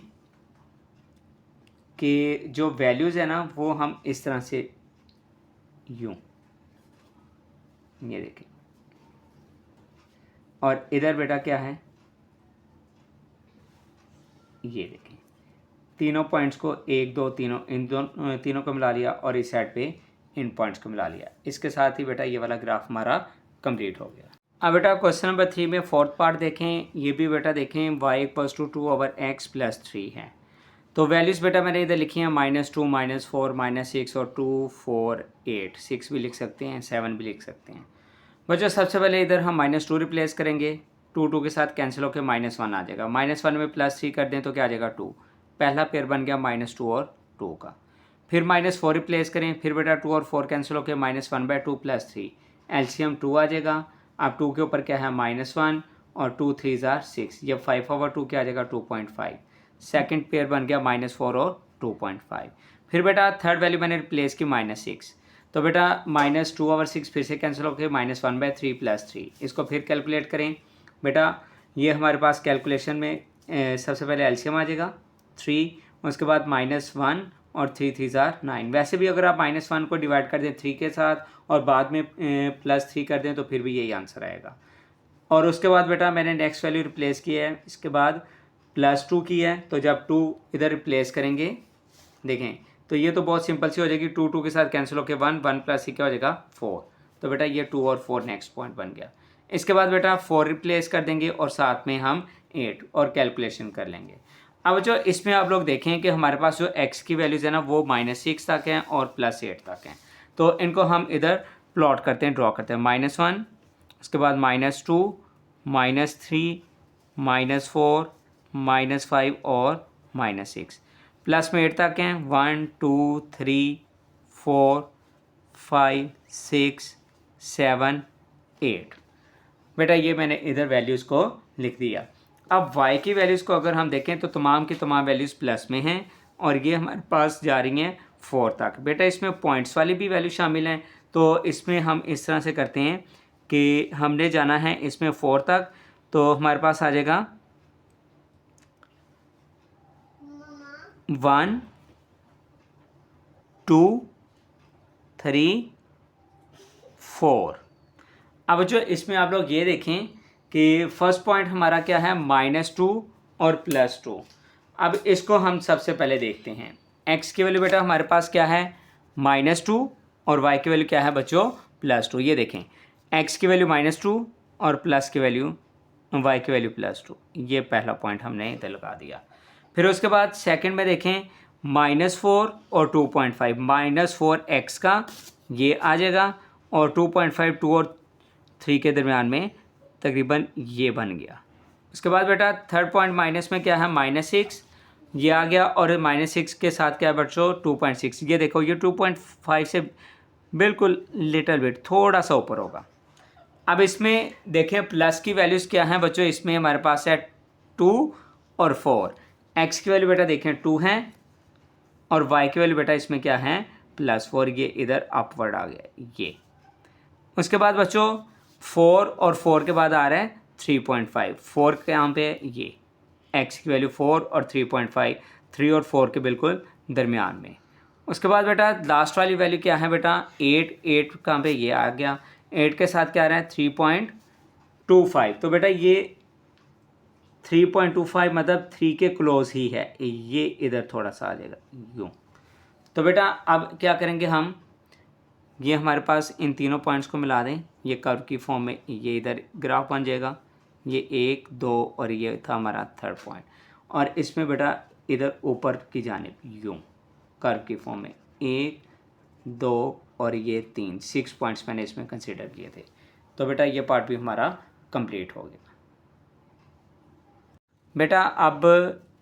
कि जो वैल्यूज़ है ना वो हम इस तरह से यूँ, ये देखें, और इधर बेटा क्या है ये देखें, तीनों पॉइंट्स को 1 2 तीनों को मिला लिया और इस साइड पे इन पॉइंट्स को मिला लिया। इसके साथ ही बेटा ये वाला ग्राफ हमारा कंप्लीट हो गया। अब बेटा क्वेश्चन नंबर 3 में फोर्थ पार्ट देखें, ये भी बेटा देखें y इक्वल्स टू 2/x + 3 है। तो वैल्यूज़ बेटा मैंने इधर लिखी हैं -2 -4 -6 और 2 4 8, 6 भी लिख सकते हैं 7 भी लिख सकते हैं। बच्चों सबसे पहले इधर हम -2 रिप्लेस करेंगे, 2 के साथ कैंसिल होकर -1 आ जाएगा, -1 में +3 कर दें तो क्या आ जाएगा 2, पहला पेयर बन गया -2 और 2 का। फिर -4 रिप्लेस करें, फिर बेटा 2 और 4 कैंसिल होकर -1/2 + 3, एलसीएम 2 आ जाएगा। अब 2 के ऊपर क्या है -1 और 2 3 ज़ार 6, ये 5/2 क्या आ जाएगा 2.5, सेकेंड पेयर बन गया -4 और 2.5। फिर बेटा थर्ड वैल्यू मैंने रिप्लेस की -6, तो बेटा -2/6 फिर से कैंसिल होकर -1/3 + 3, इसको फिर कैलकुलेट करें। बेटा ये हमारे पास कैलकुलेशन में सबसे पहले एलसीएम आ जाएगा 3, उसके बाद -1 और 3 3 ज़ार 9। वैसे भी अगर आप -1 को डिवाइड कर दें 3 के साथ और बाद में +3 कर दें तो फिर भी यही आंसर आएगा। और उसके बाद बेटा मैंने नेक्स्ट वैल्यू रिप्लेस की है, इसके बाद +2 की है, तो जब 2 इधर रिप्लेस करेंगे देखें तो ये तो बहुत सिंपल सी हो जाएगी, 2 2 के साथ कैंसिल होकर 1 1 + 3 क्या हो जाएगा 4, तो बेटा ये 2 और 4 नेक्स्ट पॉइंट बन गया। इसके बाद बेटा 4 रिप्लेस कर देंगे और साथ में हम 8 और कैलकुलेशन कर लेंगे। अब जो इसमें आप लोग देखें कि हमारे पास जो x की वैल्यूज़ है ना वो -6 तक हैं और +8 तक हैं, तो इनको हम इधर प्लॉट करते हैं, ड्रॉ करते हैं। -1, उसके बाद -2 -3 -4 -5 और -6, प्लस में 8 तक हैं 1 2 3 4 5 6 7 8। बेटा ये मैंने इधर वैल्यूज़ को लिख दिया। अब y की वैल्यूज़ को अगर हम देखें तो तमाम की तमाम वैल्यूज़ प्लस में हैं और ये हमारे पास जा रही हैं 4 तक। बेटा इसमें पॉइंट्स वाली भी वैल्यू शामिल हैं, तो इसमें हम इस तरह से करते हैं कि हमने जाना है इसमें 4 तक, तो हमारे पास आ जाएगा 1 2 3 4। अब जो इसमें आप लोग ये देखें कि फर्स्ट पॉइंट हमारा क्या है -2 और +2। अब इसको हम सबसे पहले देखते हैं। x की वैल्यू बेटा हमारे पास क्या है -2 और y की वैल्यू क्या है बच्चों +2। ये देखें x की वैल्यू -2 और प्लस की वैल्यू y की वैल्यू +2, ये पहला पॉइंट हमने इधर लगा दिया। फिर उसके बाद सेकंड में देखें -4 और 2.5, -4x का ये आ जाएगा और 2.5 2 और 3 के दरमियान में तकरीबन ये बन गया। उसके बाद बेटा थर्ड पॉइंट माइनस में क्या है -6, ये आ गया और -6 के साथ क्या है बच्चों 2.6, ये देखो ये 2.5 से बिल्कुल लिटिल बिट थोड़ा सा ऊपर होगा। अब इसमें देखें प्लस की वैल्यूज़ क्या हैं बच्चों, इसमें हमारे पास है 2 और 4। एक्स की वैल्यू बेटा देखें 2 है और वाई की वैल्यू बेटा इसमें क्या है +4, ये इधर अपवर्ड आ गया ये। उसके बाद बच्चों 4 और 4 के बाद आ रहा है 3.5, 4 के यहाँ पे ये x की वैल्यू 4 और 3.5, 3 और 4 के बिल्कुल दरमियान में। उसके बाद बेटा लास्ट वाली वैल्यू क्या है बेटा 8 कहाँ पे ये आ गया, 8 के साथ क्या आ रहा है 3.25, तो बेटा ये 3.25 मतलब 3 के क्लोज ही है, ये इधर थोड़ा सा आ जाएगा यूँ। तो बेटा अब क्या करेंगे हम, ये हमारे पास इन तीनों पॉइंट्स को मिला दें, ये कर्व की फॉर्म में ये इधर ग्राफ बन जाएगा, ये 1 2 और ये था हमारा थर्ड पॉइंट, और इसमें बेटा इधर ऊपर की जानिब यूँ कर्व की फॉर्म में 1 2 और ये 3, 6 पॉइंट्स मैंने इसमें कंसिडर किए थे। तो बेटा ये पार्ट भी हमारा कंप्लीट हो गया। बेटा अब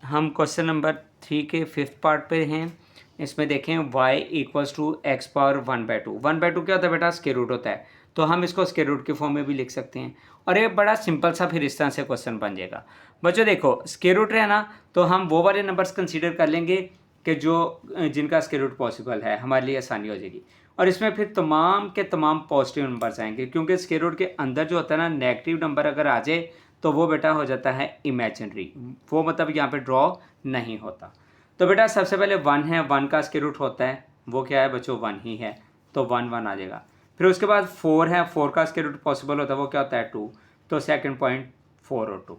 हम क्वेश्चन नंबर 3 के 5th पार्ट पे हैं। इसमें देखें y equals to x power 1/2। 1/2 क्या होता है बेटा? स्क्वायर रूट होता है, तो हम इसको स्क्वायर रूट के फॉर्म में भी लिख सकते हैं और ये बड़ा सिंपल सा फिर इस तरह से क्वेश्चन बन जाएगा। बच्चों देखो स्क्वायर रूट है ना, तो हम वो वाले नंबर्स कंसीडर कर लेंगे कि जो जिनका स्क्वायर रूट पॉसिबल है, हमारे लिए आसानी हो जाएगी। और इसमें फिर तमाम के तमाम पॉजिटिव नंबर्स आएंगे, क्योंकि स्क्वायर रूट के अंदर जो होता है ना, नेगेटिव नंबर अगर आ जाए तो वो बेटा हो जाता है इमेजिनरी, वो मतलब यहाँ पे ड्रॉ नहीं होता। तो बेटा सबसे पहले 1 है, 1 का स्क्वायर रूट होता है, वो क्या है बच्चों? 1 ही है, तो 1 1 आ जाएगा। फिर उसके बाद 4 है, 4 का स्क्वायर रूट पॉसिबल होता है, वो क्या होता है? 2, तो सेकंड पॉइंट 4 और 2।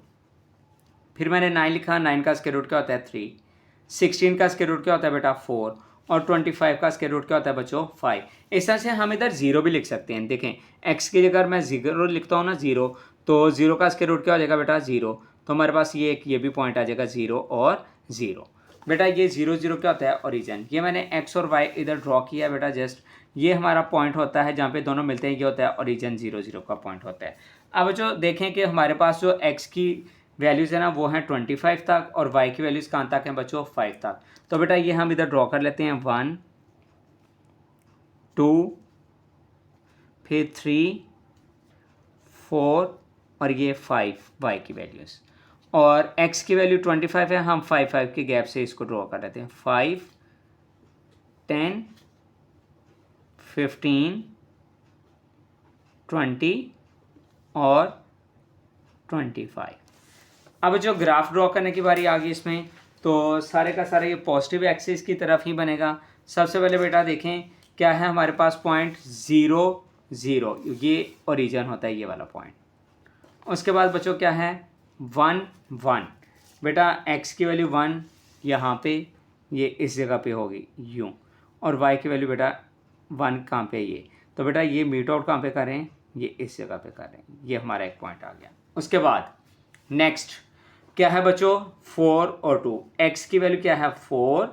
फिर मैंने 9 लिखा, 9 का स्क्वायर रूट क्या होता है? 3। 16 का स्क्वायर रूट क्या होता है बेटा? 4। और 25 का स्क्वायर रूट क्या होता है बच्चों? 5। इस तरह से हम इधर 0 भी लिख सकते हैं। देखें x की जगह मैं 0 लिखता हूँ ना, 0, तो 0 का स्क्वायर रूट क्या हो जाएगा बेटा? 0। तो हमारे पास ये भी पॉइंट आ जाएगा 0 और 0। बेटा ये 0 0 क्या होता है? ओरिजिन। ये मैंने x और y इधर ड्रॉ किया बेटा, जस्ट ये हमारा पॉइंट होता है जहाँ पे दोनों मिलते हैं, ये होता है ओरिजिन, 0 0 का पॉइंट होता है। अब जो देखें कि हमारे पास जो x की वैल्यूज़ है ना, वो हैं 25 तक, और y की वैल्यूज़ कहाँ तक हैं बच्चों? 5 तक। तो बेटा ये हम इधर ड्रॉ कर लेते हैं, 1 2 फिर 3 4 और ये 5 y की वैल्यूज़, और x की वैल्यू 25 है, हम 5 5 के गैप से इसको ड्रॉ कर लेते हैं। 5 10 15 20 और 25। अब जो ग्राफ ड्रॉ करने की बारी आ गई इसमें, तो सारे का सारा ये पॉजिटिव एक्सिस की तरफ ही बनेगा। सबसे पहले बेटा देखें क्या है हमारे पास? पॉइंट 0 0, ये ओरिजिन होता है, ये वाला पॉइंट। उसके बाद बच्चों क्या है? 1 1। बेटा x की वैल्यू 1 यहाँ पे, ये इस जगह पे होगी यूँ, और y की वैल्यू बेटा 1 कहाँ पे? ये। तो बेटा ये मीट आउट कहाँ पे कर रहे हैं? ये इस जगह पे कर रहे हैं। ये हमारा एक पॉइंट आ गया। उसके बाद नेक्स्ट क्या है बच्चों? 4 और 2। x की वैल्यू क्या है? 4,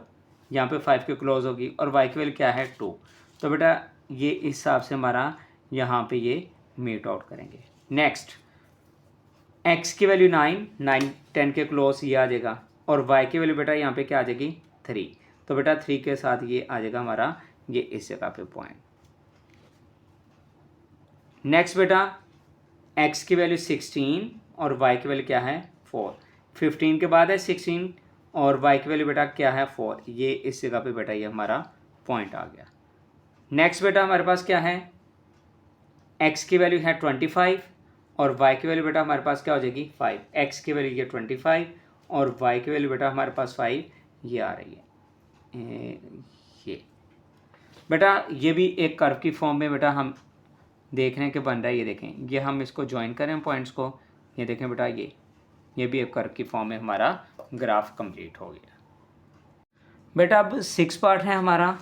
यहाँ पे 5 के क्लोज होगी, और y की वैल्यू क्या है? 2। तो बेटा ये इस हिसाब से हमारा यहाँ पे ये मीट आउट करेंगे। नेक्स्ट x की वैल्यू 9 9 10 के क्लोज ये आ जाएगा, और y की वैल्यू बेटा यहाँ पे क्या आ जाएगी? 3। तो बेटा 3 के साथ ये आ जाएगा हमारा ये इस जगह पे पॉइंट। नेक्स्ट बेटा x की वैल्यू 16 और y की वैल्यू क्या है? 4। 15 के बाद है 16 और y की वैल्यू बेटा क्या है? 4। ये इस जगह पे बेटा ये हमारा पॉइंट आ गया। नेक्स्ट बेटा हमारे पास क्या है? x की वैल्यू है 25 और y की वैल्यू बेटा हमारे पास क्या हो जाएगी? 5। x की वैल्यू ये 25 और y की वैल्यू बेटा हमारे पास 5 ये आ रही है। ये बेटा ये भी एक कर्व की फॉर्म में बेटा हम देख रहे हैं कि बन रहा है। ये देखें, ये हम इसको ज्वाइन करें पॉइंट्स को, ये देखें बेटा ये भी एक कर्व की फॉर्म में हमारा ग्राफ कंप्लीट हो गया। बेटा अब 6 पार्ट है हमारा।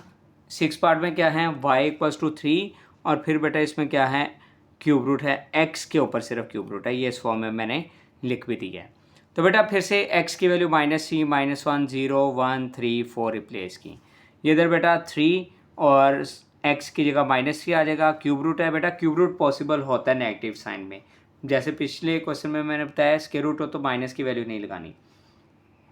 6 पार्ट में क्या है? y इक्वल्स टू 3, और फिर बेटा इसमें क्या है? क्यूब रूट है, x के ऊपर सिर्फ क्यूब रूट है, ये इस फॉर्म में मैंने लिख भी दिया है। तो बेटा फिर से x की वैल्यू -c -1 0 1 3 4 रिप्लेस की। ये इधर बेटा 3 और x की जगह -c आ जाएगा। क्यूब रूट है बेटा, क्यूब रूट पॉसिबल होता है नेगेटिव साइन में, जैसे पिछले क्वेश्चन में मैंने बताया स्क्वायर रूट हो तो माइनस की वैल्यू नहीं लगानी।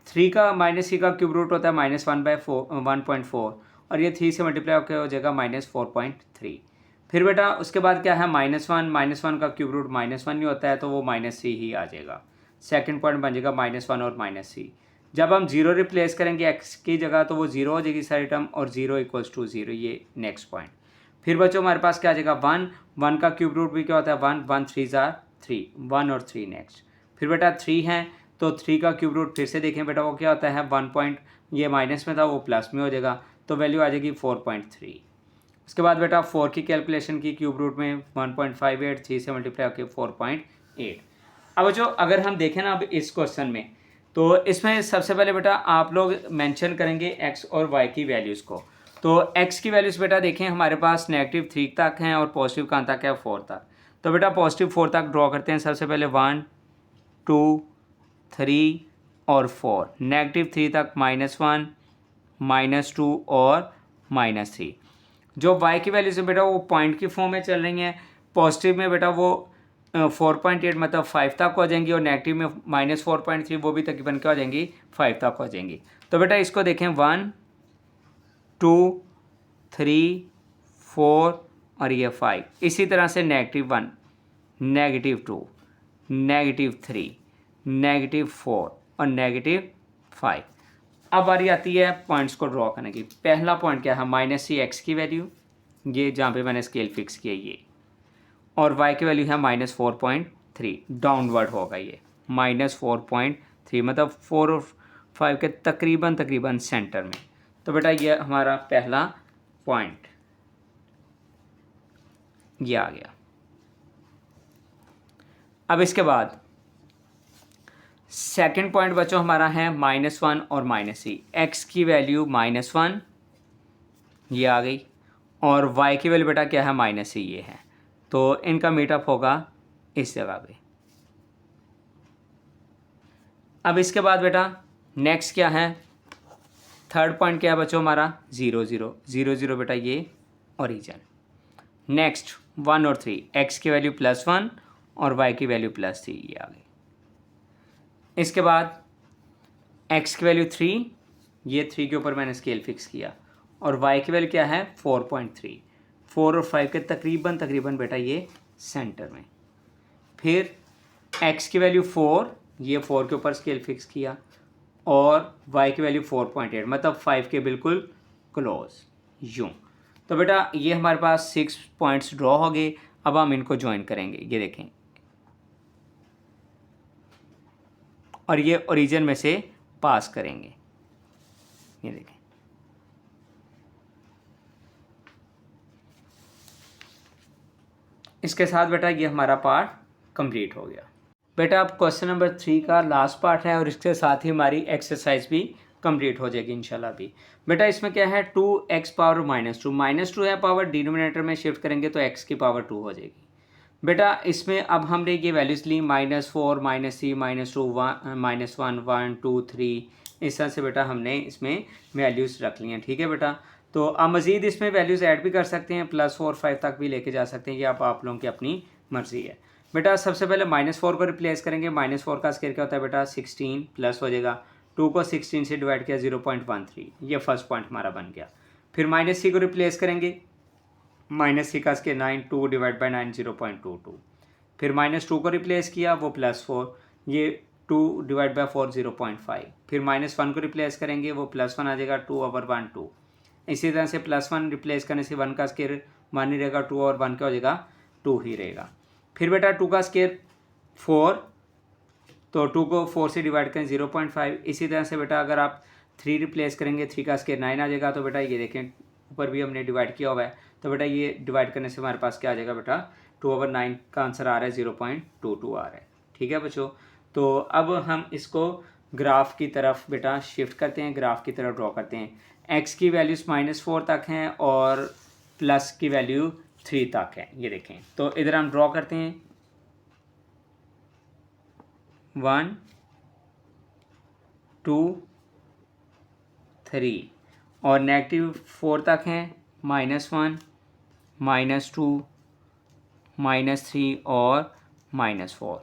3 का -c का क्यूब रूट होता है -1/4 और ये 3 से मल्टीप्लाई होकर हो जाएगा -4.3। फिर बेटा उसके बाद क्या है? -1 का क्यूब रूट -1 ही होता है, तो वो -c ही आ जाएगा। सेकंड पॉइंट बन जाएगा -1 और -c। जब हम 0 रिप्लेस करेंगे x की जगह तो वो 0 हो जाएगी सारी टर्म, और 0 इक्वल्स टू 0, ये नेक्स्ट पॉइंट। फिर बच्चों हमारे पास क्या आ जाएगा? 1 का क्यूब रूट भी क्या होता है? 1 1 3 3 1 और 3 नेक्स्ट। फिर बेटा 3 है, तो 3 का क्यूब रूट फिर से देखें बेटा वो क्या होता है? 1 पॉइंट, ये माइनस में था वो प्लस में हो जाएगा, तो वैल्यू आ जाएगी 4.3। उसके बाद बेटा 4 की कैलकुलेशन की क्यूब रूट में 1.58, 3 से मल्टीप्लाई होकर 4.8। अब जो अगर हम देखें ना अब इस क्वेश्चन में, तो इसमें सबसे पहले बेटा आप लोग मेंशन करेंगे x और y की वैल्यूज़ को। तो x की वैल्यूज़ बेटा देखें हमारे पास -3 तक हैं और पॉजिटिव कहाँ तक है? 4 तक। तो बेटा +4 तक ड्रॉ करते हैं। सबसे पहले 1 2 3 और 4, -3 तक -1 -2 और -3। जो y की वैल्यूज़ है बेटा वो पॉइंट की फॉर्म में चल रही हैं। पॉजिटिव में बेटा वो 4.8 मतलब 5 तक हो जाएंगी, और नेगेटिव में -4.3 वो भी तकरीबन क्या हो जाएंगी, 5 तक हो जाएंगी। तो बेटा इसको देखें 1 2 3 4 और ये 5। इसी तरह से -1 -2 -3 -4 और -5। अब बारी आती है पॉइंट्स को ड्रॉ करने की। पहला पॉइंट क्या है, -3x की वैल्यू, ये जहाँ पे मैंने स्केल फिक्स किया ये, और y की वैल्यू है -4.3, डाउनवर्ड होगा ये -4.3, मतलब 4 और 5 के तकरीबन सेंटर में। तो बेटा ये हमारा पहला पॉइंट ये आ गया। अब इसके बाद सेकंड पॉइंट बच्चों हमारा है -1 और -3। x की वैल्यू -1 ये आ गई, और y की वैल्यू बेटा क्या है, -3 ये है। तो इनका मीटअप होगा इस जगह पे। अब इसके बाद बेटा नेक्स्ट क्या है, थर्ड पॉइंट क्या है बच्चों हमारा, 0 0 0 0 बेटा ये ओरिजिन। नेक्स्ट 1 और 3, x की वैल्यू +1 और y की वैल्यू +3 ये आ गई। इसके बाद x की वैल्यू 3, ये 3 के ऊपर मैंने स्केल फिक्स किया, और y की वैल्यू क्या है 4.3, 4 और 5 के तकरीबन बेटा ये सेंटर में। फिर x की वैल्यू 4, ये 4 के ऊपर स्केल फिक्स किया, और y की वैल्यू 4.8 मतलब 5 के बिल्कुल क्लोज यूँ। तो बेटा ये हमारे पास 6 पॉइंट्स ड्रॉ हो गए। अब हम इनको ज्वाइन करेंगे, ये देखें, और ये ओरिजिन में से पास करेंगे, ये देखें। इसके साथ बेटा ये हमारा पार्ट कंप्लीट हो गया। बेटा अब क्वेश्चन नंबर 3 का लास्ट पार्ट है, और इसके साथ ही हमारी एक्सरसाइज भी कंप्लीट हो जाएगी इंशाल्लाह भी। बेटा इसमें क्या है, 2x पावर -2 है पावर, डिनोमिनेटर में शिफ्ट करेंगे तो x की पावर 2 हो जाएगी। बेटा इसमें अब हमने ये वैल्यूज़ ली -4 -3 -2 -1 1 2 3, इस तरह से बेटा हमने इसमें वैल्यूज़ रख ली हैं। ठीक है बेटा, तो आप मज़ीद इसमें वैल्यूज़ ऐड भी कर सकते हैं, +4 5 तक भी लेके जा सकते हैं, ये आप लोगों की अपनी मर्ज़ी है। बेटा सबसे पहले -4 को रिप्लेस करेंगे। -4 का स्क्वायर क्या होता है बेटा 16, प्लस हो जाएगा 2 को 16 से डिवाइड किया 0.13, ये फर्स्ट पॉइंट हमारा बन गया। फिर -3 को रिप्लेस करेंगे, -3 का स्क्वायर 9, 2 डिवाइड बाई 9 0.22। फिर -2 को रिप्लेस किया, वो +4, ये 2 डिवाइड बाई 4 0.5। फिर -1 को रिप्लेस करेंगे, वो +1 आ जाएगा 2/1 2। इसी तरह से +1 रिप्लेस करने से 1 का स्क्वायर 1 ही रहेगा, 2/1 क्या हो जाएगा 2 ही रहेगा। फिर बेटा 2 का स्क्वायर 4, तो 2 को 4 से डिवाइड करें 0.5। इसी तरह से बेटा अगर आप 3 रिप्लेस करेंगे, 3 का स्क्वायर 9 आ जाएगा। तो बेटा ये देखें ऊपर भी हमने डिवाइड किया हुआ है, तो बेटा ये डिवाइड करने से हमारे पास क्या आ जाएगा बेटा 2/9 का आंसर आ रहा है 0.22 आ रहा है। ठीक है बच्चों, तो अब हम इसको ग्राफ की तरफ बेटा शिफ्ट करते हैं, ग्राफ की तरफ ड्रॉ करते हैं। x की वैल्यूज़ -4 तक हैं और प्लस की वैल्यू 3 तक है, ये देखें। तो इधर हम ड्रॉ करते हैं 1 2 3, और -4 तक हैं -1 -2 -3 और -4।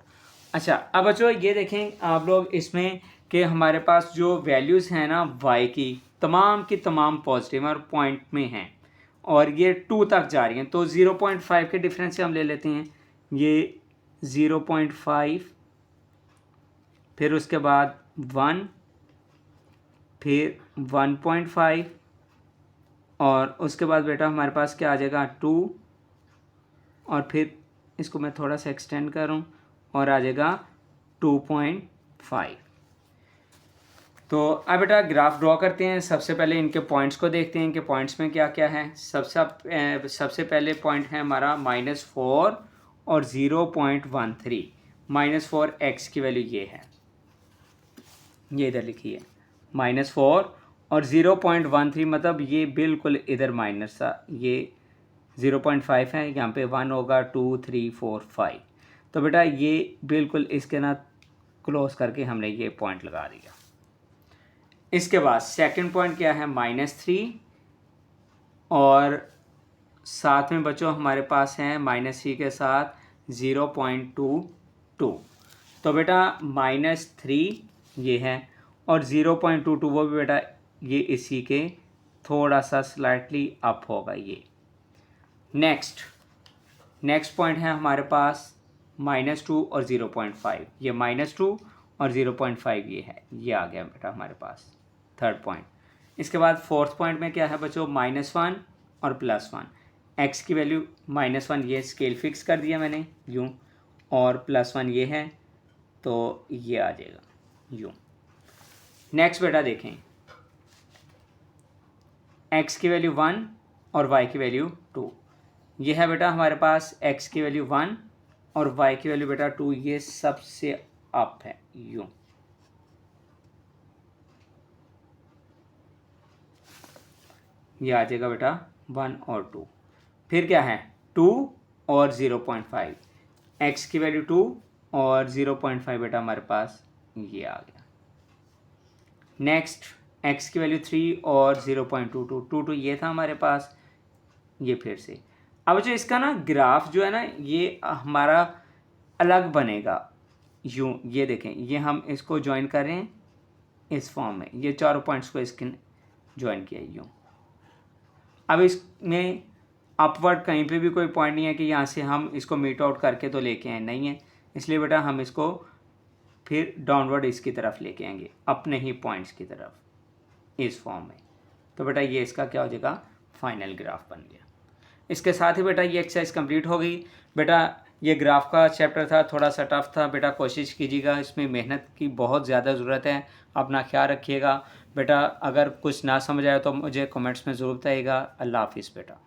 अच्छा अब बच्चों ये देखें आप लोग इसमें कि हमारे पास जो वैल्यूज़ हैं ना y की तमाम पॉजिटिव और पॉइंट में हैं, और ये 2 तक जा रही हैं। तो 0.5 के डिफरेंस से हम ले लेते हैं, ये 0.5, फिर उसके बाद 1, फिर 1.5, और उसके बाद बेटा हमारे पास क्या आ जाएगा 2, और फिर इसको मैं थोड़ा सा एक्सटेंड करूँ और आ जाएगा 2.5। तो अब बेटा ग्राफ ड्रॉ करते हैं। सबसे पहले इनके पॉइंट्स को देखते हैं कि पॉइंट्स में क्या क्या है। सबसे पहले पॉइंट है हमारा -4 और 0.13। -4 x की वैल्यू ये है, ये इधर लिखी है -4 और 0.13, मतलब ये बिल्कुल इधर माइनस था, ये 0.5 है, यहाँ पे 1 होगा 2 3 4 5। तो बेटा ये बिल्कुल इसके ना क्लोज करके हमने ये पॉइंट लगा दिया। इसके बाद सेकंड पॉइंट क्या है -3, और साथ में बच्चों हमारे पास है -3 के साथ 0.22। तो बेटा -3 ये है और 0.22 वो भी बेटा ये इसी के थोड़ा सा स्लाइटली अप होगा ये। नेक्स्ट पॉइंट है हमारे पास -2 और 0.5। ये -2 और 0.5 ये है, ये आ गया बेटा हमारे पास थर्ड पॉइंट। इसके बाद फोर्थ पॉइंट में क्या है बच्चों, -1 और +1। एक्स की वैल्यू -1 ये स्केल फिक्स कर दिया मैंने यूँ, और +1 ये है तो ये आ जाएगा यूँ। नेक्स्ट बेटा देखें, एक्स की वैल्यू 1 और वाई की वैल्यू 2। ये है बेटा हमारे पास एक्स की वैल्यू 1 और वाई की वैल्यू बेटा 2, ये सबसे अप है यूँ। ये आ जाएगा बेटा 1 और 2। फिर क्या है 2 और 0.5, एक्स की वैल्यू 2 और 0.5 बेटा हमारे पास ये आ गया। नेक्स्ट एक्स की वैल्यू 3 और 0.22 ये था हमारे पास, ये फिर से। अब जो इसका ना ग्राफ जो है ना ये हमारा अलग बनेगा यूँ, ये देखें, ये हम इसको ज्वाइन कर रहे हैं इस फॉर्म में, ये चारों पॉइंट्स को इसके ज्वाइन किया यूँ। अब इसमें अपवर्ड कहीं पे भी कोई पॉइंट नहीं है कि यहाँ से हम इसको मीट आउट करके तो लेके आए, नहीं है, इसलिए बेटा हम इसको फिर डाउनवर्ड इसकी तरफ लेके आएंगे, अपने ही पॉइंट्स की तरफ इस फॉर्म में। तो बेटा ये इसका क्या हो जाएगा, फाइनल ग्राफ बन गया। इसके साथ ही बेटा ये एक्सरसाइज कंप्लीट हो गई। बेटा ये ग्राफ का चैप्टर था, थोड़ा सा टफ था बेटा, कोशिश कीजिएगा, इसमें मेहनत की बहुत ज़्यादा ज़रूरत है, अपना ख्याल रखिएगा बेटा। अगर कुछ ना समझ आए तो मुझे कमेंट्स में ज़रूर बताइएगा। अल्लाह हाफिज़ बेटा।